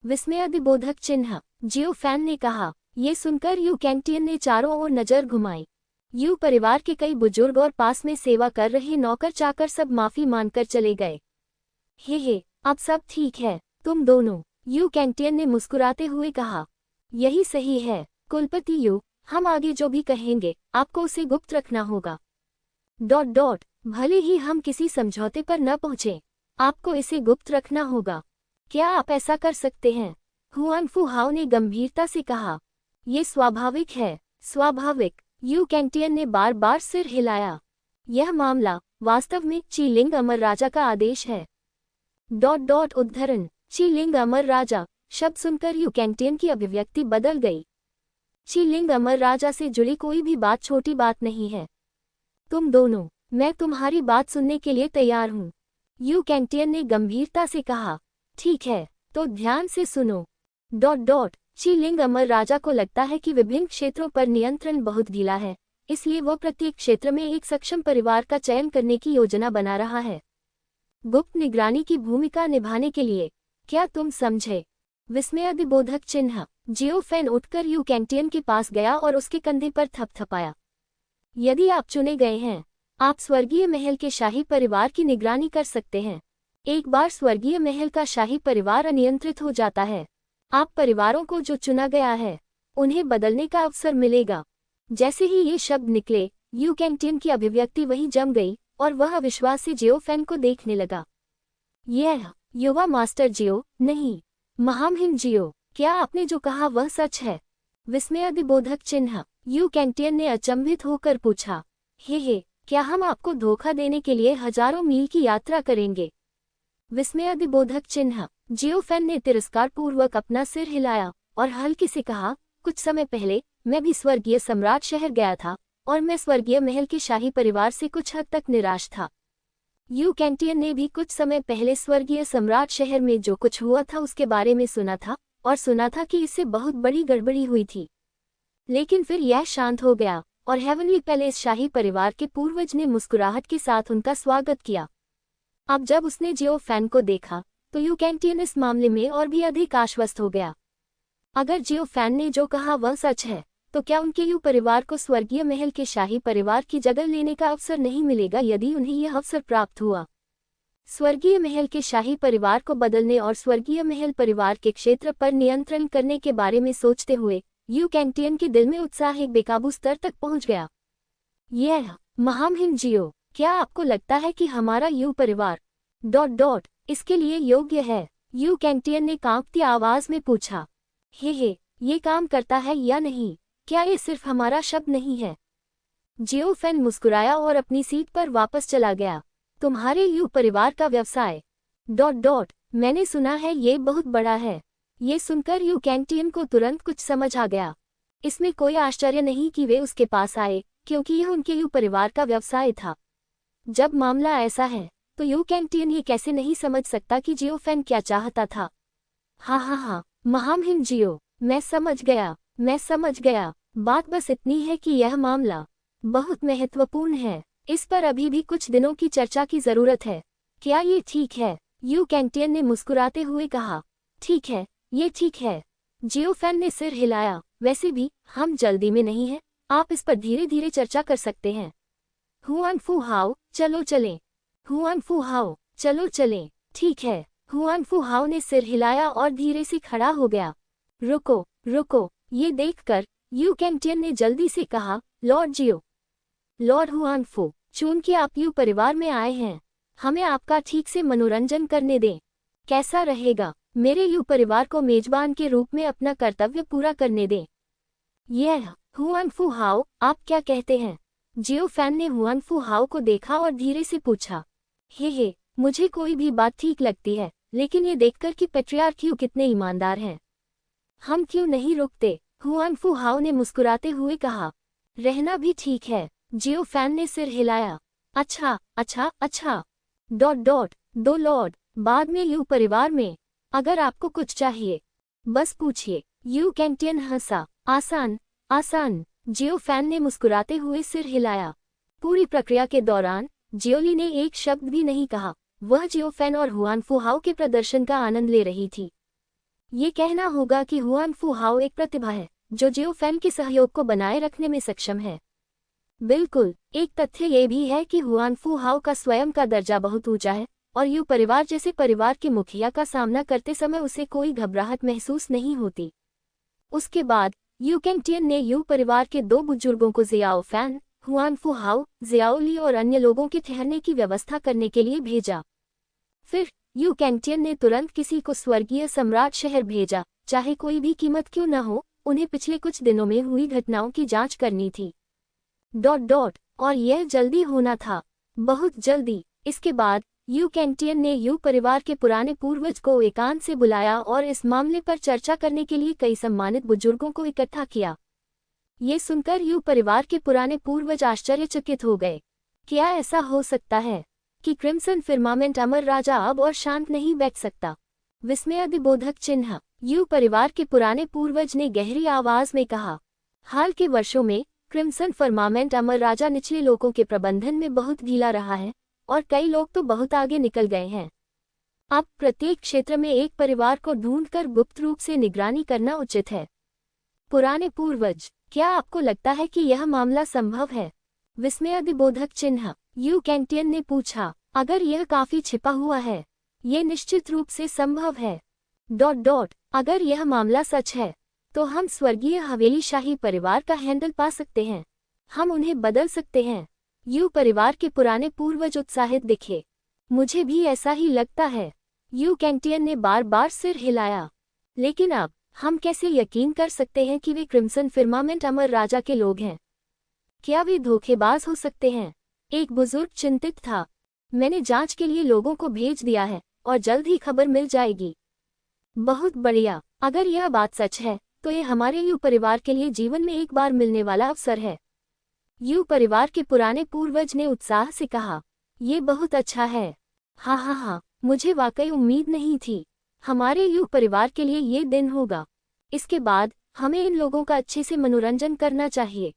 विस्मयादिबोधक चिन्ह, जियो फैन ने कहा। ये सुनकर यू कैंटियन ने चारों ओर नजर घुमाई। यू परिवार के कई बुजुर्ग और पास में सेवा कर रहे नौकर चाकर सब माफी मानकर चले गए। हे, अब सब ठीक है, तुम दोनों, यू कैंटियन ने मुस्कुराते हुए कहा। यही सही है कुलपति यू, हम आगे जो भी कहेंगे आपको उसे गुप्त रखना होगा। ... भले ही हम किसी समझौते पर न पहुंचे, आपको इसे गुप्त रखना होगा। क्या आप ऐसा कर सकते हैं? हुआन फुहाओ ने गंभीरता से कहा। ये स्वाभाविक है, स्वाभाविक। यू कैंटियन ने बार बार सिर हिलाया। यह मामला वास्तव में चीलिंग अमर राजा का आदेश है। ... उद्धरण, चीलिंग अमर राजा शब्द सुनकर यू कैंटियन की अभिव्यक्ति बदल गई। चीलिंग अमर राजा से जुड़ी कोई भी बात छोटी बात नहीं है। तुम दोनों, मैं तुम्हारी बात सुनने के लिए तैयार हूँ, यू कैंटियन ने गंभीरता से कहा। ठीक है, तो ध्यान से सुनो। ... चीलिंग अमर राजा को लगता है कि विभिन्न क्षेत्रों पर नियंत्रण बहुत ढीला है, इसलिए वह प्रत्येक क्षेत्र में एक सक्षम परिवार का चयन करने की योजना बना रहा है, गुप्त निगरानी की भूमिका निभाने के लिए। क्या तुम समझे? विस्मयादिबोधक चिन्ह, जियो फैन उठकर यू कैंटियन के पास गया और उसके कंधे पर थपथपाया। यदि आप चुने गए हैं, आप स्वर्गीय महल के शाही परिवार की निगरानी कर सकते हैं। एक बार स्वर्गीय महल का शाही परिवार अनियंत्रित हो जाता है, आप परिवारों को जो चुना गया है, उन्हें बदलने का अवसर मिलेगा। जैसे ही ये शब्द निकले, यू कैंटियन की अभिव्यक्ति वहीं जम गई और वह अविश्वास से जियो फैन को देखने लगा। यह युवा मास्टर जियो, नहीं, महामहिम जियो, क्या आपने जो कहा वह सच है? विस्मयादिबोधक चिन्ह, यू कैंटियन ने अचंभित होकर पूछा। हे, क्या हम आपको धोखा देने के लिए हजारों मील की यात्रा करेंगे? विस्मयादिबोधक चिन्ह, जियो फैन ने तिरस्कारपूर्वक अपना सिर हिलाया और हल्के से कहा, कुछ समय पहले मैं भी स्वर्गीय सम्राट शहर गया था और मैं स्वर्गीय महल के शाही परिवार से कुछ हद तक निराश था। यू कैंटियन ने भी कुछ समय पहले स्वर्गीय सम्राट शहर में जो कुछ हुआ था उसके बारे में सुना था और सुना था कि इससे बहुत बड़ी गड़बड़ी हुई थी। लेकिन फिर यह शांत हो गया और हेवनली पैलेस शाही परिवार के पूर्वज ने मुस्कुराहट के साथ उनका स्वागत किया। अब जब उसने जियो फैन को देखा तो यू कैंटियन इस मामले में और भी अधिक आश्वस्त हो गया। अगर जियो फैन ने जो कहा वह सच है, तो क्या उनके यू परिवार को स्वर्गीय महल के शाही परिवार की जगह लेने का अवसर नहीं मिलेगा यदि उन्हें यह अवसर प्राप्त हुआ? स्वर्गीय महल के शाही परिवार को बदलने और स्वर्गीय महल परिवार के क्षेत्र पर नियंत्रण करने के बारे में सोचते हुए यू कैंटियन के दिल में उत्साह एक बेकाबू स्तर तक पहुंच गया। यह महामहिम जियो, क्या आपको लगता है कि हमारा यू परिवार ... इसके लिए योग्य है? यू कैंटियन ने कांपती आवाज में पूछा। हे, ये काम करता है या नहीं? क्या ये सिर्फ हमारा शब्द नहीं है? जियो फैन मुस्कुराया और अपनी सीट पर वापस चला गया। तुम्हारे यू परिवार का व्यवसाय ... मैंने सुना है ये बहुत बड़ा है। ये सुनकर यू कैंटियन को तुरंत कुछ समझ आ गया। इसमें कोई आश्चर्य नहीं कि वे उसके पास आए, क्योंकि यह उनके यू परिवार का व्यवसाय था। जब मामला ऐसा है तो यू कैंटियन ये कैसे नहीं समझ सकता कि जियो फैन क्या चाहता था। हाँ, महामहिम जियो, मैं समझ गया। बात बस इतनी है कि यह मामला बहुत महत्वपूर्ण है, इस पर अभी भी कुछ दिनों की चर्चा की जरूरत है। क्या ये ठीक है? यू कैंटियन ने मुस्कुराते हुए कहा। ठीक है, ये ठीक है। जियो फैन ने सिर हिलाया। वैसे भी हम जल्दी में नहीं हैं, आप इस पर धीरे धीरे चर्चा कर सकते हैं। हुआन फुहाओ, चलो चलें। हुआन फू हाओ, चलो चलें। ठीक है। हुआन फू हाओ ने सिर हिलाया और धीरे से खड़ा हो गया। रुको रुको, ये देखकर यू कैंटियन ने जल्दी से कहा, लॉर्ड जियो। लॉर्ड हुआन फू, चूंकि आप यू परिवार में आए हैं, हमें आपका ठीक से मनोरंजन करने दें। कैसा रहेगा? मेरे यू परिवार को मेजबान के रूप में अपना कर्तव्य पूरा करने दें। यह हुआन फू हाओ, आप क्या कहते हैं? जियो फैन ने हुआन फू हाओ को देखा और धीरे से पूछा। हे, मुझे कोई भी बात ठीक लगती है, लेकिन ये देखकर कि पैट्रियार्क यू कितने ईमानदार हैं, हम क्यों नहीं रुकते? हुआन फू हाओ ने मुस्कुराते हुए कहा। रहना भी ठीक है। जियो फैन ने सिर हिलाया। अच्छा अच्छा अच्छा। ... दो लॉर्ड, बाद में यू परिवार में, अगर आपको कुछ चाहिए बस पूछिए। यू कैंटियन हंसा। आसान आसान। जियो फैन ने मुस्कुराते हुए सिर हिलाया। पूरी प्रक्रिया के दौरान जियोली ने एक शब्द भी नहीं कहा। वह जियो फैन और हुआन फू हाओ के प्रदर्शन का आनंद ले रही थी। ये कहना होगा कि हुआन फू हाओ एक प्रतिभा है जो जियो फैन के सहयोग को बनाए रखने में सक्षम है। बिल्कुल। एक तथ्य ये भी है कि हुआन फू हाओ का स्वयं का दर्जा बहुत ऊंचा है और यू परिवार जैसे परिवार के मुखिया का सामना करते समय उसे कोई घबराहट महसूस नहीं होती। उसके बाद यू कैंटियन ने यू परिवार के दो बुजुर्गों को जियाओ फैन, हुआन फू हाओ, जियाओली और अन्य लोगों के ठहरने की व्यवस्था करने के लिए भेजा। फिर यू कैंटियन ने तुरंत किसी को स्वर्गीय सम्राट शहर भेजा, चाहे कोई भी कीमत क्यों न हो। उन्हें पिछले कुछ दिनों में हुई घटनाओं की जांच करनी थी। ... और यह जल्दी होना था, बहुत जल्दी। इसके बाद यू कैंटियन ने यू परिवार के पुराने पूर्वज को एकांत से बुलाया और इस मामले पर चर्चा करने के लिए कई सम्मानित बुजुर्गों को इकट्ठा किया। ये सुनकर यू परिवार के पुराने पूर्वज आश्चर्यचकित हो गए। क्या ऐसा हो सकता है कि क्रिम्सन फिर्मामेंट अमर राजा अब और शांत नहीं बैठ सकता? विस्मयादिबोधक चिन्ह। यू परिवार के पुराने पूर्वज ने गहरी आवाज में कहा। हाल के वर्षों में क्रिम्सन फर्मामेंट अमर राजा निचले लोगों के प्रबंधन में बहुत ढीला रहा है और कई लोग तो बहुत आगे निकल गए हैं। अब प्रत्येक क्षेत्र में एक परिवार को ढूंढकर गुप्त रूप से निगरानी करना उचित है। पुराने पूर्वज, क्या आपको लगता है कि यह मामला संभव है? विस्मयादिबोधक चिन्ह। यू कैंटियन ने पूछा। अगर यह काफी छिपा हुआ है, ये निश्चित रूप से संभव है। ... अगर यह मामला सच है तो हम स्वर्गीय हवेली शाही परिवार का हैंडल पा सकते हैं। हम उन्हें बदल सकते हैं। यू परिवार के पुराने पूर्वज उत्साहित दिखे। मुझे भी ऐसा ही लगता है। यू कैंटियन ने बार बार सिर हिलाया। लेकिन अब हम कैसे यकीन कर सकते हैं कि वे क्रिम्सन फिर्मामेंट अमर राजा के लोग हैं? क्या वे धोखेबाज हो सकते हैं? एक बुजुर्ग चिंतित था। मैंने जांच के लिए लोगों को भेज दिया है और जल्द ही खबर मिल जाएगी। बहुत बढ़िया। अगर यह बात सच है तो ये हमारे यू परिवार के लिए जीवन में एक बार मिलने वाला अवसर है। यू परिवार के पुराने पूर्वज ने उत्साह से कहा। ये बहुत अच्छा है। हाँ, मुझे वाकई उम्मीद नहीं थी। हमारे यू परिवार के लिए ये दिन होगा। इसके बाद हमें इन लोगों का अच्छे से मनोरंजन करना चाहिए।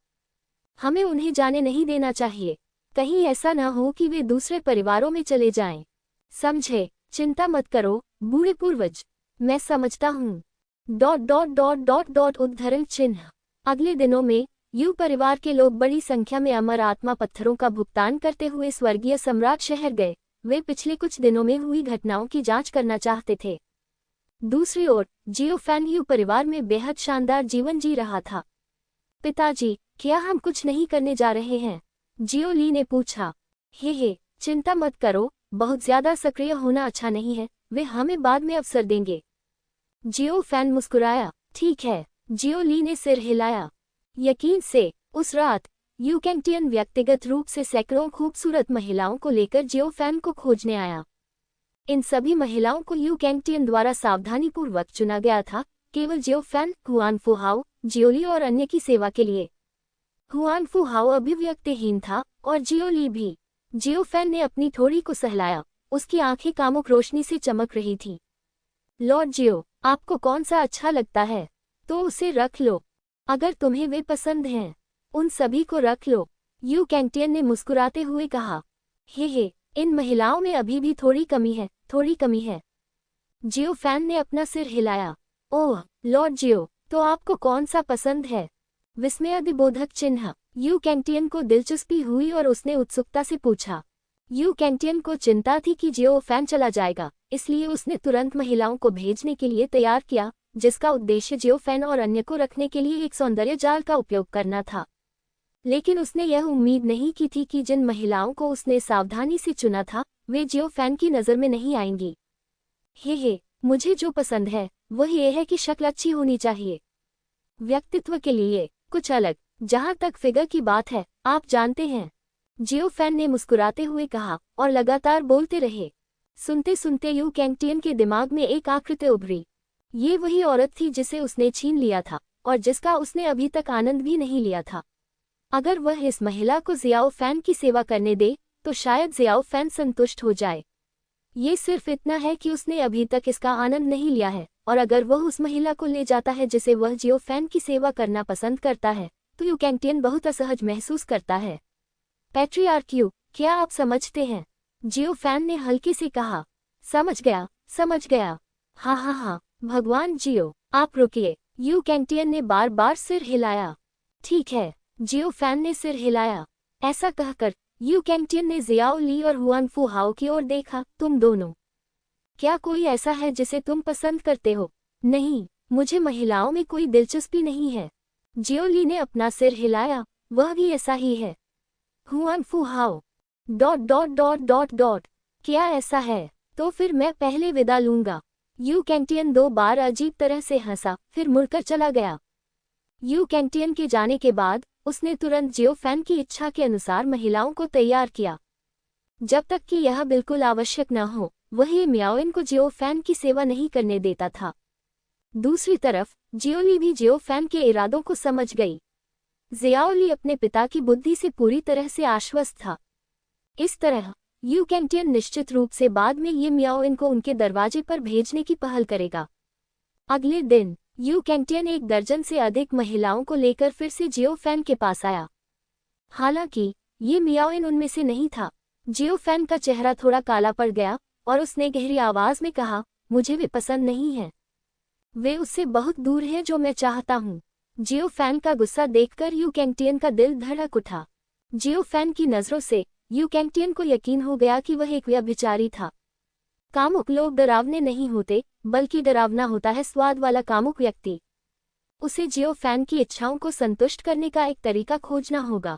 हमें उन्हें जाने नहीं देना चाहिए। कहीं ऐसा न हो कि वे दूसरे परिवारों में चले जाएं। समझे? चिंता मत करो बूढ़े पूर्वज, मैं समझता हूँ। ... उद्धरण चिन्ह। अगले दिनों में यू परिवार के लोग बड़ी संख्या में अमर आत्मा पत्थरों का भुगतान करते हुए स्वर्गीय सम्राट शहर गए। वे पिछले कुछ दिनों में हुई घटनाओं की जांच करना चाहते थे। दूसरी ओर जियो फैन यू परिवार में बेहद शानदार जीवन जी रहा था। पिताजी, क्या हम कुछ नहीं करने जा रहे हैं? जियो ली ने पूछा। हे, चिंता मत करो, बहुत ज्यादा सक्रिय होना अच्छा नहीं है, वे हमें बाद में अवसर देंगे। जियो फैन मुस्कुराया। ठीक है। जियो ली ने सिर हिलाया। यकीन से उस रात यू कैंटियन व्यक्तिगत रूप से सैकड़ों खूबसूरत महिलाओं को लेकर जियो फैन को खोजने आया। इन सभी महिलाओं को यू कैंटियन द्वारा सावधानीपूर्वक चुना गया था, केवल जियो फैन, हुआन फू हाओ, जियोली और अन्य की सेवा के लिए। हुआन फू हाओ अभिव्यक्तिहीन था और जियोली भी। जियो फैन ने अपनी थोड़ी को सहलाया। उसकी आंखें कामुक रोशनी से चमक रही थी। लॉर्ड जियो, आपको कौन सा अच्छा लगता है तो उसे रख लो। अगर तुम्हें वे पसंद हैं, उन सभी को रख लो। यू कैंटियन ने मुस्कुराते हुए कहा। हे, इन महिलाओं में अभी भी थोड़ी कमी है। जियो फैन ने अपना सिर हिलाया। ओह लॉर्ड जियो, तो आपको कौन सा पसंद है? विस्मयादिबोधक चिन्ह। यू कैंटियन को दिलचस्पी हुई और उसने उत्सुकता से पूछा। यू कैंटियन को चिंता थी कि जियो फैन चला जाएगा, इसलिए उसने तुरंत महिलाओं को भेजने के लिए तैयार किया, जिसका उद्देश्य जियो फैन और अन्य को रखने के लिए एक सौंदर्य जाल का उपयोग करना था। लेकिन उसने यह उम्मीद नहीं की थी कि जिन महिलाओं को उसने सावधानी से चुना था वे जियो फैन की नज़र में नहीं आएंगी। हे, मुझे जो पसंद है वह यह है कि शक्ल अच्छी होनी चाहिए, व्यक्तित्व के लिए कुछ अलग। जहां तक फिगर की बात है, आप जानते हैं, जियो फैन ने मुस्कुराते हुए कहा और लगातार बोलते रहे। सुनते सुनते यू कैंटियन के दिमाग में एक आकृति उभरी। ये वही औरत थी जिसे उसने छीन लिया था और जिसका उसने अभी तक आनंद भी नहीं लिया था। अगर वह इस महिला को जियाओ फैन की सेवा करने दे तो शायद जियाओ फैन संतुष्ट हो जाए। ये सिर्फ इतना है कि उसने अभी तक इसका आनंद नहीं लिया है, और अगर वह उस महिला को ले जाता है जिसे वह जियो फैन की सेवा करना पसंद करता है तो यू कैंटियन बहुत असहज महसूस करता है। पैट्रियार्क्यू, क्या आप समझते हैं? जियो फैन ने हल्के से कहा। समझ गया। हाँ, भगवान जियो, आप रुकिए। यू कैंटियन ने बार बार सिर हिलाया। ठीक है, जियो फैन ने सिर हिलाया। ऐसा कहकर यू कैंटियन ने जियाओ ली और हुआन फू हाओ की ओर देखा। तुम दोनों, क्या कोई ऐसा है जिसे तुम पसंद करते हो? नहीं, मुझे महिलाओं में कोई दिलचस्पी नहीं है। जियो ली ने अपना सिर हिलाया। वह भी ऐसा ही है। हुआन फू हाओ ... क्या ऐसा है? तो फिर मैं पहले विदा लूंगा। यू कैंटियन 2 बार अजीब तरह से हंसा, फिर मुड़कर चला गया। यू कैंटियन के जाने के बाद उसने तुरंत जियो फैन की इच्छा के अनुसार महिलाओं को तैयार किया। जब तक कि यह बिल्कुल आवश्यक न हो, वह ये मियाओइन को जियो फैन की सेवा नहीं करने देता था। दूसरी तरफ जियोली भी जियो फैन के इरादों को समझ गई। जियाओली अपने पिता की बुद्धि से पूरी तरह से आश्वस्त था। इस तरह यू कैंटियन निश्चित रूप से बाद में ये मियाओइन को उनके दरवाजे पर भेजने की पहल करेगा। अगले दिन यू कैंटियन 1 दर्जन से अधिक महिलाओं को लेकर फिर से जियो फैन के पास आया। हालांकि ये मियाओइन उनमें से नहीं था। जियो फैन का चेहरा थोड़ा काला पड़ गया और उसने गहरी आवाज में कहा, मुझे वे पसंद नहीं हैं। वे उससे बहुत दूर हैं जो मैं चाहता हूँ। जियो फैन का गुस्सा देखकर यू कैंटियन का दिल धड़क उठा। जियो फैन की नज़रों से यू कैंटियन को यकीन हो गया कि वह एक व्यभिचारी था। कामुक लोग डरावने नहीं होते, बल्कि डरावना होता है स्वाद वाला कामुक व्यक्ति। उसे जियो फैन की इच्छाओं को संतुष्ट करने का एक तरीका खोजना होगा।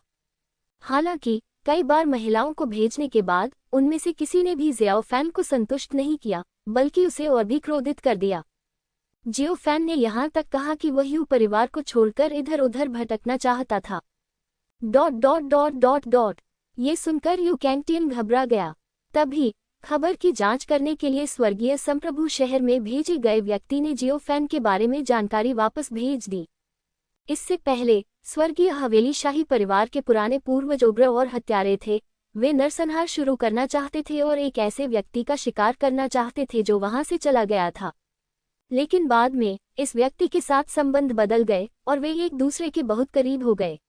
हालांकि कई बार महिलाओं को भेजने के बाद उनमें से किसी ने भी जियो फैन को संतुष्ट नहीं किया, बल्कि उसे और भी क्रोधित कर दिया। जियो फैन ने यहाँ तक कहा कि वह यू परिवार को छोड़कर इधर उधर भटकना चाहता था। ... ये सुनकर यू कैंटियन घबरा गया। तभी खबर की जांच करने के लिए स्वर्गीय संप्रभु शहर में भेजे गए व्यक्ति ने जियो फैन के बारे में जानकारी वापस भेज दी। इससे पहले स्वर्गीय हवेली शाही परिवार के पुराने पूर्वज उग्र और हत्यारे थे। वे नरसंहार शुरू करना चाहते थे और एक ऐसे व्यक्ति का शिकार करना चाहते थे जो वहां से चला गया था। लेकिन बाद में इस व्यक्ति के साथ संबंध बदल गए और वे एक दूसरे के बहुत करीब हो गए।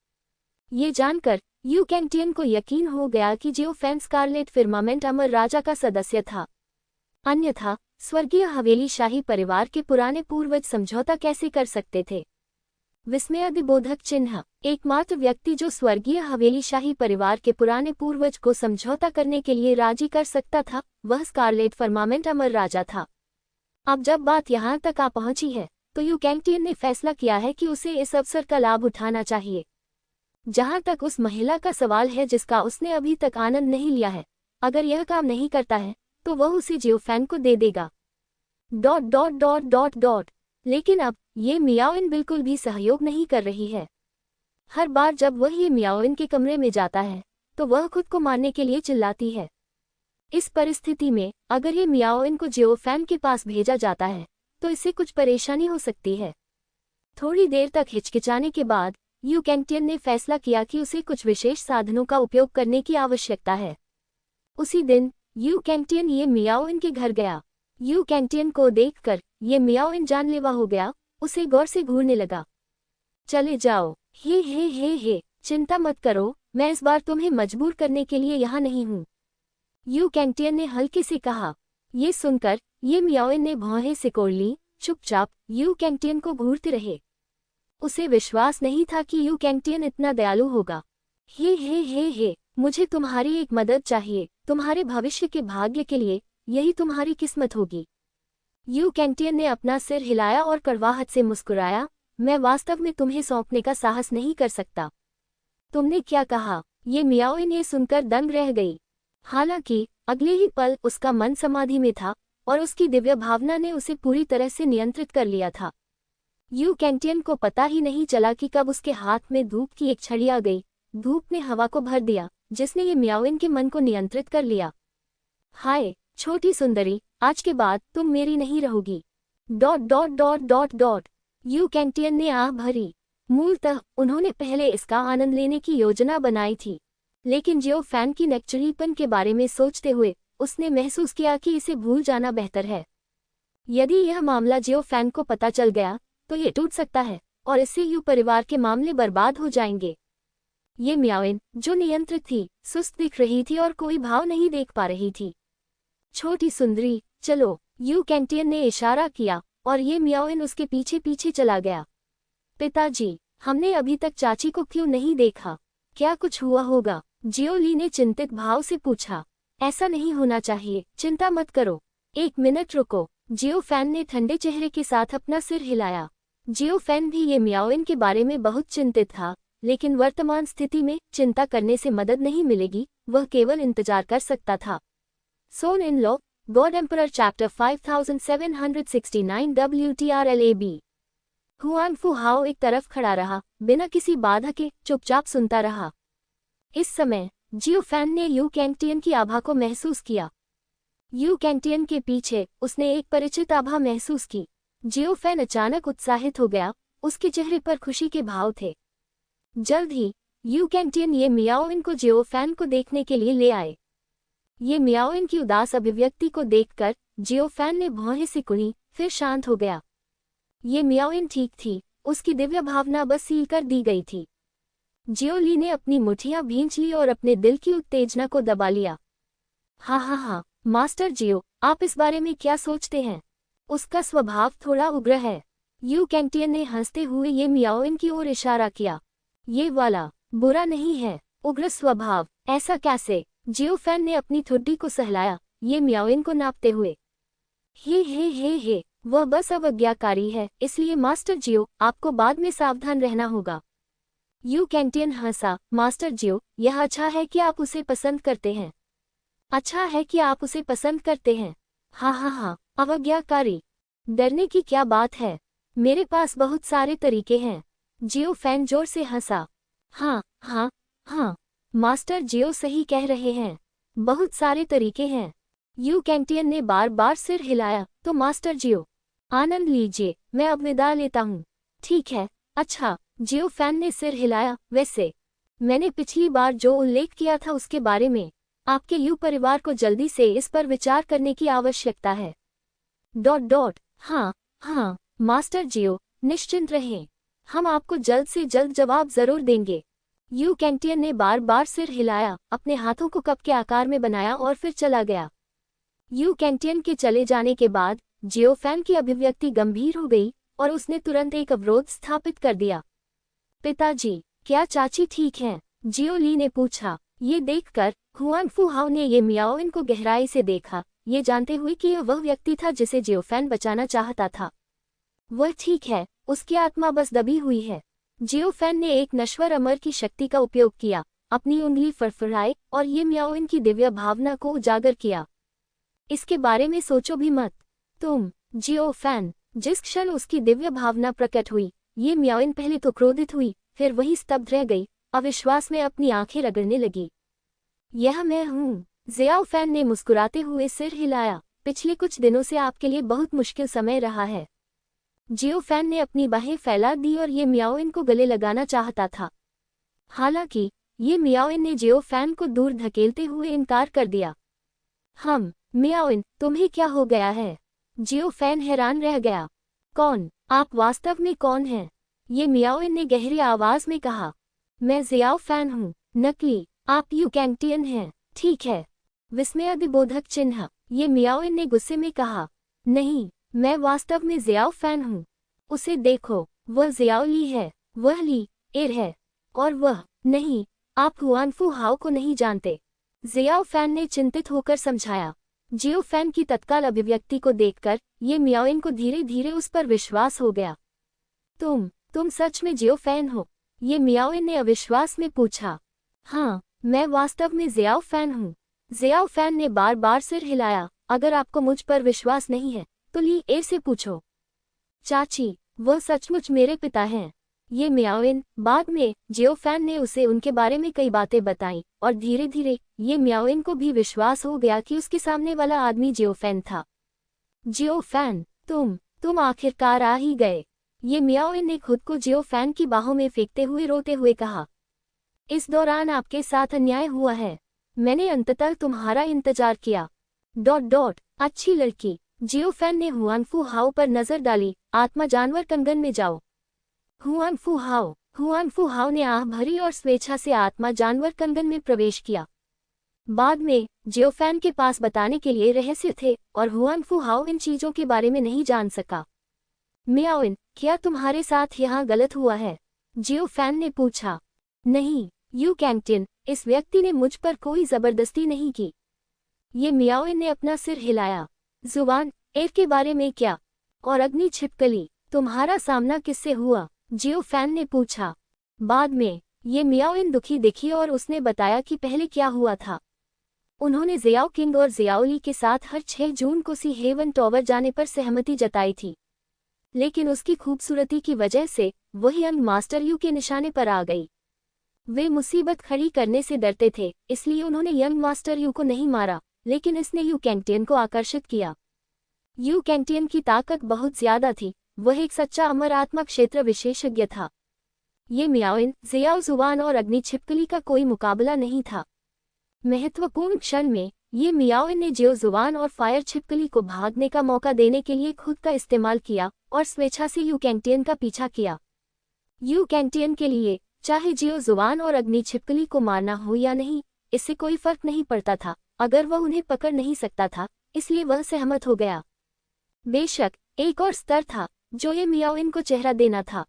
ये जानकर यू कैंटियन को यकीन हो गया कि जियो फैन स्कारलेट फिर्मामेंट अमर राजा का सदस्य था। अन्यथा स्वर्गीय हवेली शाही परिवार के पुराने पूर्वज समझौता कैसे कर सकते थे? विस्मयादिबोधक चिन्ह। एकमात्र व्यक्ति जो स्वर्गीय हवेली शाही परिवार के पुराने पूर्वज को समझौता करने के लिए राजी कर सकता था, वह स्कारलेट फर्मामेंट अमर राजा था। अब जब बात यहाँ तक आ पहुंची है तो यू कैंटियन ने फैसला किया है कि उसे इस अवसर का लाभ उठाना चाहिए। जहां तक उस महिला का सवाल है जिसका उसने अभी तक आनंद नहीं लिया है, अगर यह काम नहीं करता है तो वह उसे जियो फैन को दे देगा। ... लेकिन अब ये मियाओइन बिल्कुल भी सहयोग नहीं कर रही है। हर बार जब वह ये मियाओइन के कमरे में जाता है तो वह खुद को मारने के लिए चिल्लाती है। इस परिस्थिति में अगर ये मियाओइन को जियो फैन के पास भेजा जाता है तो इससे कुछ परेशानी हो सकती है। थोड़ी देर तक हिचकिचाने के बाद यू कैंटियन ने फैसला किया कि उसे कुछ विशेष साधनों का उपयोग करने की आवश्यकता है। उसी दिन यू कैंटियन ये मियाओइन के घर गया। यू कैंटियन को देखकर ये मियाओइन जानलेवा हो गया, उसे गौर से घूरने लगा। चले जाओ। हे, चिंता मत करो, मैं इस बार तुम्हें मजबूर करने के लिए यहाँ नहीं हूँ, यू कैंटियन ने हल्के से कहा। ये सुनकर ये मियाओइन ने भौहें सिकोड़ ली, चुपचाप यू कैंटियन को घूरते रहे। उसे विश्वास नहीं था कि यू कैंटियन इतना दयालु होगा। हे, मुझे तुम्हारी एक मदद चाहिए, तुम्हारे भविष्य के भाग्य के लिए, यही तुम्हारी किस्मत होगी। यू कैंटियन ने अपना सिर हिलाया और कड़वाहट से मुस्कुराया, मैं वास्तव में तुम्हें सौंपने का साहस नहीं कर सकता। तुमने क्या कहा? ये मियाओइन ये सुनकर दंग रह गई। हालांकि अगले ही पल उसका मन समाधि में था और उसकी दिव्य भावना ने उसे पूरी तरह से नियंत्रित कर लिया था। यू कैंटियन को पता ही नहीं चला कि कब उसके हाथ में धूप की एक छड़ी आ गई। धूप ने हवा को भर दिया, जिसने ये मियाओइन के मन को नियंत्रित कर लिया। हाय छोटी सुंदरी, आज के बाद तुम मेरी नहीं रहोगी। ... यू कैंटियन ने आह भरी। मूलतः उन्होंने पहले इसका आनंद लेने की योजना बनाई थी, लेकिन जियो फैन की नेक्चुरीपन के बारे में सोचते हुए उसने महसूस किया कि इसे भूल जाना बेहतर है। यदि यह मामला जियो फैन को पता चल गया तो ये टूट सकता है और इससे यू परिवार के मामले बर्बाद हो जाएंगे। ये मियाओइन, जो नियंत्रित थी, सुस्त दिख रही थी और कोई भाव नहीं देख पा रही थी। छोटी सुंदरी, चलो, यू कैंटियन ने इशारा किया और ये मियाओइन उसके पीछे पीछे चला गया। पिताजी, हमने अभी तक चाची को क्यों नहीं देखा? क्या कुछ हुआ होगा? जियो ली ने चिंतित भाव से पूछा। ऐसा नहीं होना चाहिए, चिंता मत करो। 1 मिनट रुको। जियो फैन ने ठंडे चेहरे के साथ अपना सिर हिलाया। जियो फैन भी ये मियाओइन के बारे में बहुत चिंतित था, लेकिन वर्तमान स्थिति में चिंता करने से मदद नहीं मिलेगी, वह केवल इंतजार कर सकता था। Son in law, god emperor chapter 5769 WTRLAB। Huan Fu Hao एक तरफ खड़ा रहा, बिना किसी बाधा के चुपचाप सुनता रहा। इस समय जियो फैन ने यू कैंटियन की आभा को महसूस किया। यू कैंटियन के पीछे उसने एक परिचित आभा महसूस की। जियो फैन अचानक उत्साहित हो गया, उसके चेहरे पर खुशी के भाव थे। जल्द ही यू कैंटियन ये मियाओइन को जियो फैन को देखने के लिए ले आए। ये मियाओइन की उदास अभिव्यक्ति को देखकर जियो फैन ने भौहें सिकुड़ी, फिर शांत हो गया। ये मियाओइन ठीक थी, उसकी दिव्य भावना बस सील कर दी गई थी। जियो ली ने अपनी मुठियां भींच ली और अपने दिल की उत्तेजना को दबा लिया। हाँ, मास्टर जियो, आप इस बारे में क्या सोचते हैं? उसका स्वभाव थोड़ा उग्र है। यू कैंटियन ने हंसते हुए ये मियाओइन की ओर इशारा किया। ये वाला बुरा नहीं है, उग्र स्वभाव, ऐसा कैसे? जियो फैन ने अपनी ठुड्डी को सहलाया, ये मियाओइन को नापते हुए। हे, वह बस अवज्ञाकारी है, इसलिए मास्टर जियो, आपको बाद में सावधान रहना होगा। You कैंटियन Hansa. मास्टर जियो, यह अच्छा है कि आप उसे पसंद करते हैं। अच्छा है कि आप उसे पसंद करते हैं। हाँ, अवज्ञाकारी। डरने की क्या बात है, मेरे पास बहुत सारे तरीके हैं। जियो फैन जोर से हंसा। हाँ, मास्टर जियो सही कह रहे हैं, बहुत सारे तरीके हैं। यू कैंटियन ने बार बार सिर हिलाया। तो मास्टर जियो, आनंद लीजिए, मैं अब विदा लेता हूँ। ठीक है, अच्छा। जियो फैन ने सिर हिलाया। वैसे मैंने पिछली बार जो उल्लेख किया था उसके बारे में, आपके यू परिवार को जल्दी से इस पर विचार करने की आवश्यकता है। ... हाँ, मास्टर जियो, निश्चिंत रहें, हम आपको जल्द से जल्द जवाब जरूर देंगे। यू कैंटियन ने बार बार सिर हिलाया, अपने हाथों को कप के आकार में बनाया और फिर चला गया। यू कैंटियन के चले जाने के बाद जियो फैन की अभिव्यक्ति गंभीर हो गई और उसने तुरंत एक अवरोध स्थापित कर दिया। पिताजी, क्या चाची ठीक हैं? जियो ली ने पूछा। ये देखकर हुआन फू हाओ ने ये मियाओइन को गहराई से देखा, ये जानते हुए कि यह वह व्यक्ति था जिसे जियो फैन बचाना चाहता था। वह ठीक है, उसकी आत्मा बस दबी हुई है। जियो फैन ने एक नश्वर अमर की शक्ति का उपयोग किया, अपनी उंगली फड़फड़ाई और ये मियाओइन की दिव्य भावना को उजागर किया। इसके बारे में सोचो भी मत। तुम, जियो फैन। जिस क्षण उसकी दिव्य भावना प्रकट हुई, ये मियाओइन पहले तो क्रोधित हुई, फिर वही स्तब्ध रह गई, अविश्वास में अपनी आंखें रगड़ने लगी। यह मैं हूँ। जियाओ फैन ने मुस्कुराते हुए सिर हिलाया। पिछले कुछ दिनों से आपके लिए बहुत मुश्किल समय रहा है। जियो फैन ने अपनी बाहें फैला दी और ये मियाओइन को गले लगाना चाहता था। हालांकि ये मियाओइन ने जियो फैन को दूर धकेलते हुए इनकार कर दिया। मियाओइन, तुम्हें क्या हो गया है? जियो फैन हैरान रह गया। कौन? आप वास्तव में कौन हैं? ये मियाओइन ने गहरी आवाज में कहा। मैं जियाओ फैन हूँ। नकली? आप यू कैंटियन हैं, ठीक है। विस्मयादिबोधक चिन्ह। ये मियाओइन ने गुस्से में कहा। नहीं, मैं वास्तव में जियाओ फैन हूँ। उसे देखो, वह जियाओ ली है, वह ली एर है, और वह नहीं, आप हुआनफू हाओ को नहीं जानते, जियाओ फैन ने चिंतित होकर समझाया। जियो फैन की तत्काल अभिव्यक्ति को देखकर ये मियाओइन को धीरे धीरे उस पर विश्वास हो गया। तुम सच में जियो फैन हो? ये मियाओइन ने अविश्वास में पूछा। हाँ, मैं वास्तव में जियाओ फैन हूँ। जियाओ फैन ने बार बार सिर हिलाया। अगर आपको मुझ पर विश्वास नहीं है तो ली ए से पूछो। चाची, वह सचमुच मेरे पिता हैं। ये मियाओइन। बाद में जियो फैन ने उसे उनके बारे में कई बातें बताईं और धीरे धीरे ये मियाओइन को भी विश्वास हो गया कि उसके सामने वाला आदमी जियो फैन था। जियो फैन, तुम आखिरकार आ ही गए। ये मियाओइन ने खुद को जियो फैन की बाहों में फेंकते हुए रोते हुए कहा। इस दौरान आपके साथ अन्याय हुआ है। मैंने अंततः तुम्हारा इंतजार किया। ... अच्छी लड़की। जियो फैन ने हुआनफू हाओ पर नजर डाली। आत्मा जानवर कंगन में जाओ। हुआनफू हाओ ने आह भरी और स्वेच्छा से आत्मा जानवर कंगन में प्रवेश किया। बाद में जियो फैन के पास बताने के लिए रहस्य थे और हुआनफू हाओ इन चीजों के बारे में नहीं जान सका। मियाओइन, क्या तुम्हारे साथ यहाँ गलत हुआ है? जियो फैन ने पूछा। नहीं, यू कैंगटियन, इस व्यक्ति ने मुझ पर कोई जबरदस्ती नहीं की। ये मियाओइन ने अपना सिर हिलाया। जुबान एर के बारे में क्या? और अग्नि छिपकली, तुम्हारा सामना किससे हुआ? जियो फैन ने पूछा। बाद में ये मियाओइन दुखी दिखी और उसने बताया कि पहले क्या हुआ था। उन्होंने जियाओ किंग और जियाओली के साथ हर 6 जून को सी हेवन टॉवर जाने पर सहमति जताई थी, लेकिन उसकी खूबसूरती की वजह से वही यंग मास्टर यू के निशाने पर आ गई। वे मुसीबत खड़ी करने से डरते थे, इसलिए उन्होंने यंग मास्टर यू को नहीं मारा, लेकिन इसने यू कैंगटियन को आकर्षित किया। यू कैंगटियन की ताकत बहुत ज्यादा थी। वह एक सच्चा अमर आत्मा क्षेत्र विशेषज्ञ था। ये मियाओइन, जियाओ जुबान और अग्नि छिपकली का कोई मुकाबला नहीं था। महत्वपूर्ण क्षण में ये मियाओइन ने जियो जुबान और फायर छिपकली को भागने का मौका देने के लिए खुद का इस्तेमाल किया और स्वेच्छा से यू कैंगटियन का पीछा किया। यू कैंगटियन के लिए चाहे जियो जुबान और अग्नि छिपकली को मारना हो या नहीं, इससे कोई फर्क नहीं पड़ता था। अगर वह उन्हें पकड़ नहीं सकता था, इसलिए वह सहमत हो गया। बेशक एक और स्तर था जो ये मियाओइन को चेहरा देना था,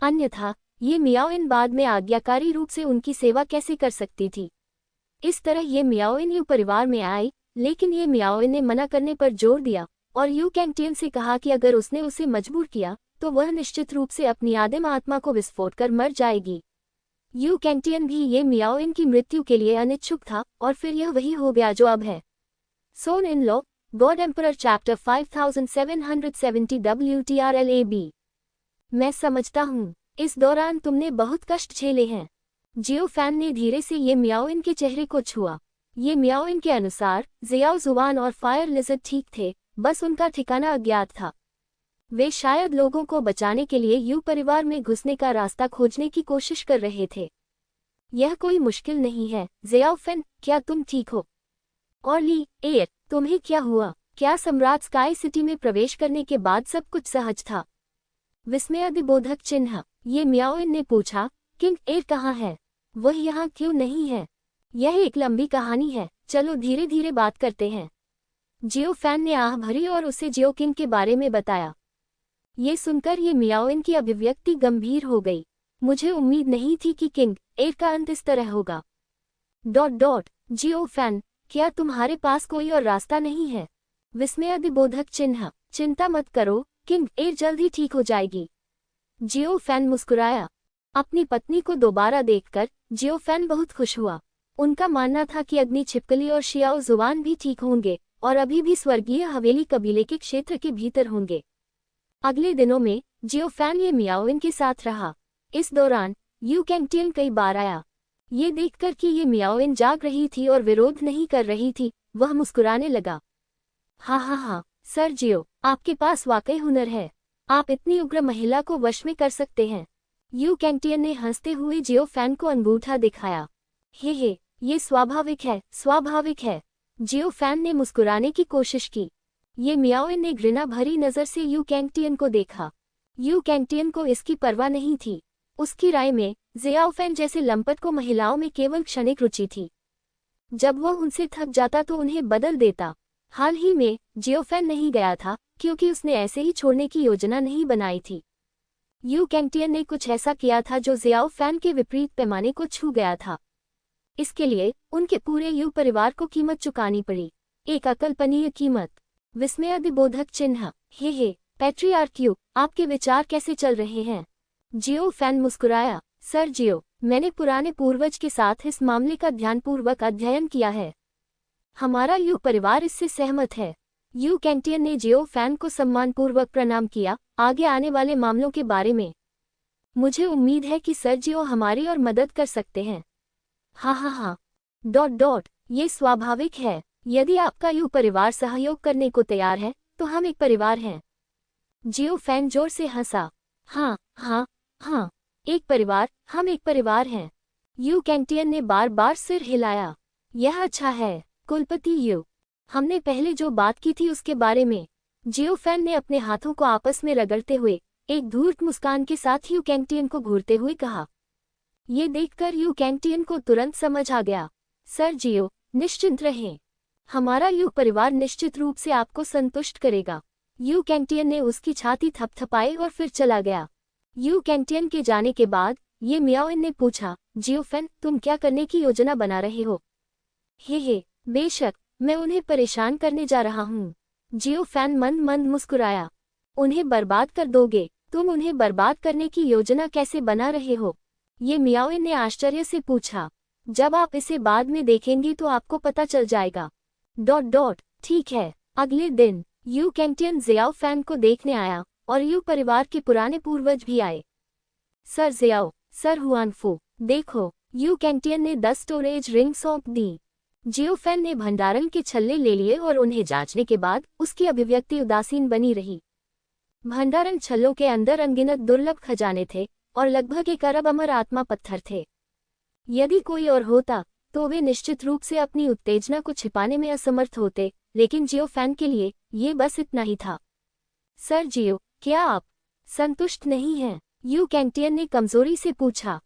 अन्यथा ये मियाओइन बाद में आज्ञाकारी रूप से उनकी सेवा कैसे कर सकती थी। इस तरह ये मियाओइन यू परिवार में आई, लेकिन ये मियाओइन ने मना करने पर जोर दिया और यू कैंगटियन से कहा कि अगर उसने उसे मजबूर किया तो वह निश्चित रूप से अपनी आदिम आत्मा को विस्फोट कर मर जाएगी। यू कैंगटियन भी ये मियाओइन की मृत्यु के लिए अनिच्छुक था और फिर यह वही हो गया जो अब है। Son in law, god emperor chapter 5770 WTRLAB। मैं समझता हूँ, इस दौरान तुमने बहुत कष्ट झेले हैं। जियो फैन ने धीरे से ये मियाओइन के चेहरे को छुआ। ये मियाओइन के अनुसार जियाओ जुबान और फायर लिजर्ड ठीक थे, बस उनका ठिकाना अज्ञात था। वे शायद लोगों को बचाने के लिए यू परिवार में घुसने का रास्ता खोजने की कोशिश कर रहे थे। यह कोई मुश्किल नहीं है। जियाओ फैन, क्या तुम ठीक हो? और ली एयर, तुम्हें क्या हुआ? क्या सम्राट स्काई सिटी में प्रवेश करने के बाद सब कुछ सहज था? विस्मयादिबोधक चिन्ह। ये मियाओइन ने पूछा। किंग एयर कहाँ है? वह यहाँ क्यों नहीं है? यह एक लंबी कहानी है, चलो धीरे धीरे बात करते हैं। जियो फैन ने आह भरी और उसे जियो किंग के बारे में बताया। ये सुनकर ये मियाओइन की अभिव्यक्ति गंभीर हो गई। मुझे उम्मीद नहीं थी कि किंग एयर का अंत इस तरह होगा। ... जियो फैन, क्या तुम्हारे पास कोई और रास्ता नहीं है? विस्मयादिबोधक चिन्ह। चिंता मत करो, किंग एयर जल्द ही ठीक हो जाएगी। जियो फैन मुस्कुराया। अपनी पत्नी को दोबारा देखकर जियो फैन बहुत खुश हुआ। उनका मानना था कि अग्नि छिपकली और शियाओ जुबान भी ठीक होंगे और अभी भी स्वर्गीय हवेली कबीले के क्षेत्र के भीतर होंगे। अगले दिनों में जियो फैन ये मियाओइन के साथ रहा। इस दौरान यू कैंगटियन कई बार आया। ये देखकर कि ये मियाओइन जाग रही थी और विरोध नहीं कर रही थी, वह मुस्कुराने लगा। हाँ, सर जियो, आपके पास वाकई हुनर है। आप इतनी उग्र महिला को वश में कर सकते हैं। यू कैंगटियन ने हंसते हुए जियो फैन को अंगूठा दिखाया। हे, ये स्वाभाविक है। जियो फैन ने मुस्कुराने की कोशिश की। ये मियाओइन ने घृणा भरी नजर से यू कैंगटियन को देखा। यू कैंगटियन को इसकी परवाह नहीं थी। उसकी राय में जियाओ फैन जैसे लंपट को महिलाओं में केवल क्षणिक रुचि थी। जब वह उनसे थक जाता तो उन्हें बदल देता। हाल ही में जियो फैन नहीं गया था क्योंकि उसने ऐसे ही छोड़ने की योजना नहीं बनाई थी। यू कैंगटियन ने कुछ ऐसा किया था जो जियाओ फैन के विपरीत पैमाने को छू गया था। इसके लिए उनके पूरे यू परिवार को कीमत चुकानी पड़ी, एक अकल्पनीय कीमत। विस्मयादिबोधक चिन्ह। हे पैट्रियार्क यू, आपके विचार कैसे चल रहे हैं? जियो फैन मुस्कुराया। सर जियो, मैंने पुराने पूर्वज के साथ इस मामले का ध्यानपूर्वक अध्ययन किया है। हमारा यू परिवार इससे सहमत है। यू कैंटियन ने जियो फैन को सम्मानपूर्वक प्रणाम किया। आगे आने वाले मामलों के बारे में मुझे उम्मीद है कि सर जियो हमारी और मदद कर सकते हैं। हाँ। ये स्वाभाविक है। यदि आपका यू परिवार सहयोग करने को तैयार है तो हम एक परिवार हैं। जियो फैन जोर से हंसा। हाँ, एक परिवार, हम एक परिवार हैं। यू कैंटियन ने बार बार सिर हिलाया। यह अच्छा है कुलपति यू, हमने पहले जो बात की थी उसके बारे में। जियो फैन ने अपने हाथों को आपस में रगड़ते हुए एक धूर्त मुस्कान के साथ यू कैंटियन को घूरते हुए कहा। ये देखकर यू कैंटियन को तुरंत समझ आ गया। सर जियो, निश्चिंत रहें, हमारा यू परिवार निश्चित रूप से आपको संतुष्ट करेगा। यू कैंटियन ने उसकी छाती थपथपाई और फिर चला गया। यू कैंटियन के जाने के बाद ये मियाओइन ने पूछा, जियो फैन, तुम क्या करने की योजना बना रहे हो? हे बेशक, मैं उन्हें परेशान करने जा रहा हूँ। जियो फैन मंद मुस्कुराया। उन्हें बर्बाद कर दोगे? तुम उन्हें बर्बाद करने की योजना कैसे बना रहे हो? ये मियाओइन ने आश्चर्य से पूछा। जब आप इसे बाद में देखेंगी तो आपको पता चल जाएगा। ठीक है। अगले दिन यू कैंटियन जियाओ फैन को देखने आया और यू परिवार के पुराने पूर्वज भी आए। सर जियाओ, सर हुआनफू, देखो, यू कैंटियन ने 10 स्टोरेज रिंग सौंप दी। जियो फैन ने भंडारण के छल्ले ले लिए और उन्हें जांचने के बाद उसकी अभिव्यक्ति उदासीन बनी रही। भंडारण छल्लों के अंदर अनगिनत दुर्लभ खजाने थे और लगभग 1 अरब अमर आत्मा पत्थर थे। यदि कोई और होता तो वे निश्चित रूप से अपनी उत्तेजना को छिपाने में असमर्थ होते, लेकिन जियो फैन के लिए ये बस इतना ही था। सर जियो, क्या आप संतुष्ट नहीं हैं? यू कैंटियन ने कमजोरी से पूछा।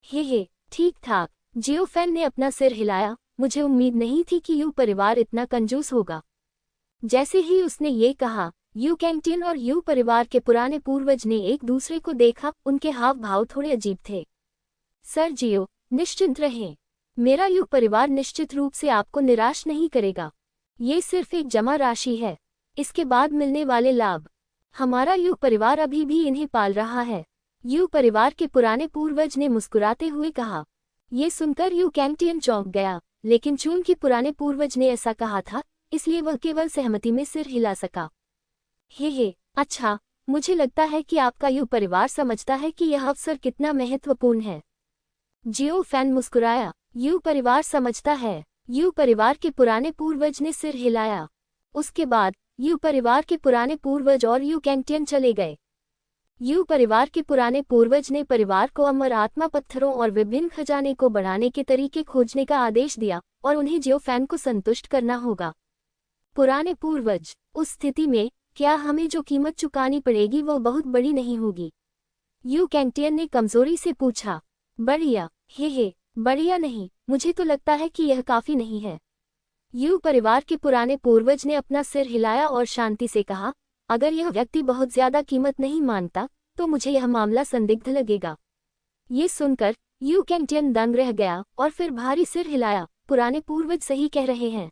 हे ठीक ठाक, जियो फैन ने अपना सिर हिलाया। मुझे उम्मीद नहीं थी कि यू परिवार इतना कंजूस होगा। जैसे ही उसने ये कहा, यू कैंटियन और यू परिवार के पुराने पूर्वज ने एक दूसरे को देखा। उनके हाव भाव थोड़े अजीब थे। सर जियो, निश्चिंत रहें, मेरा यू परिवार निश्चित रूप से आपको निराश नहीं करेगा। ये सिर्फ एक जमा राशि है, इसके बाद मिलने वाले लाभ, हमारा यू परिवार अभी भी इन्हें पाल रहा है। यू परिवार के पुराने पूर्वज ने मुस्कुराते हुए कहा। ये सुनकर यू कैंटियन चौंक गया, लेकिन चूंकि पुराने पूर्वज ने ऐसा कहा था इसलिए वह केवल सहमति में सिर हिला सका। हे अच्छा, मुझे लगता है कि आपका यू परिवार समझता है कि यह अवसर कितना महत्वपूर्ण है। जियो फैन मुस्कुराया। यू परिवार समझता है? यू परिवार के पुराने पूर्वज ने सिर हिलाया। उसके बाद यू परिवार के पुराने पूर्वज और यू कैंटियन चले गए। यू परिवार के पुराने पूर्वज ने परिवार को अमर आत्मा पत्थरों और विभिन्न खजाने को बढ़ाने के तरीके खोजने का आदेश दिया और उन्हें जियो फैन को संतुष्ट करना होगा। पुराने पूर्वज, उस स्थिति में क्या हमें जो कीमत चुकानी पड़ेगी वो बहुत बड़ी नहीं होगी? यू कैंटियन ने कमजोरी से पूछा। बढ़िया। हे बढ़िया नहीं, मुझे तो लगता है कि यह काफी नहीं है। यू परिवार के पुराने पूर्वज ने अपना सिर हिलाया और शांति से कहा, अगर यह व्यक्ति बहुत ज्यादा कीमत नहीं मानता तो मुझे यह मामला संदिग्ध लगेगा। ये सुनकर यू कैंटियन दंग रह गया और फिर भारी सिर हिलाया। पुराने पूर्वज सही कह रहे हैं।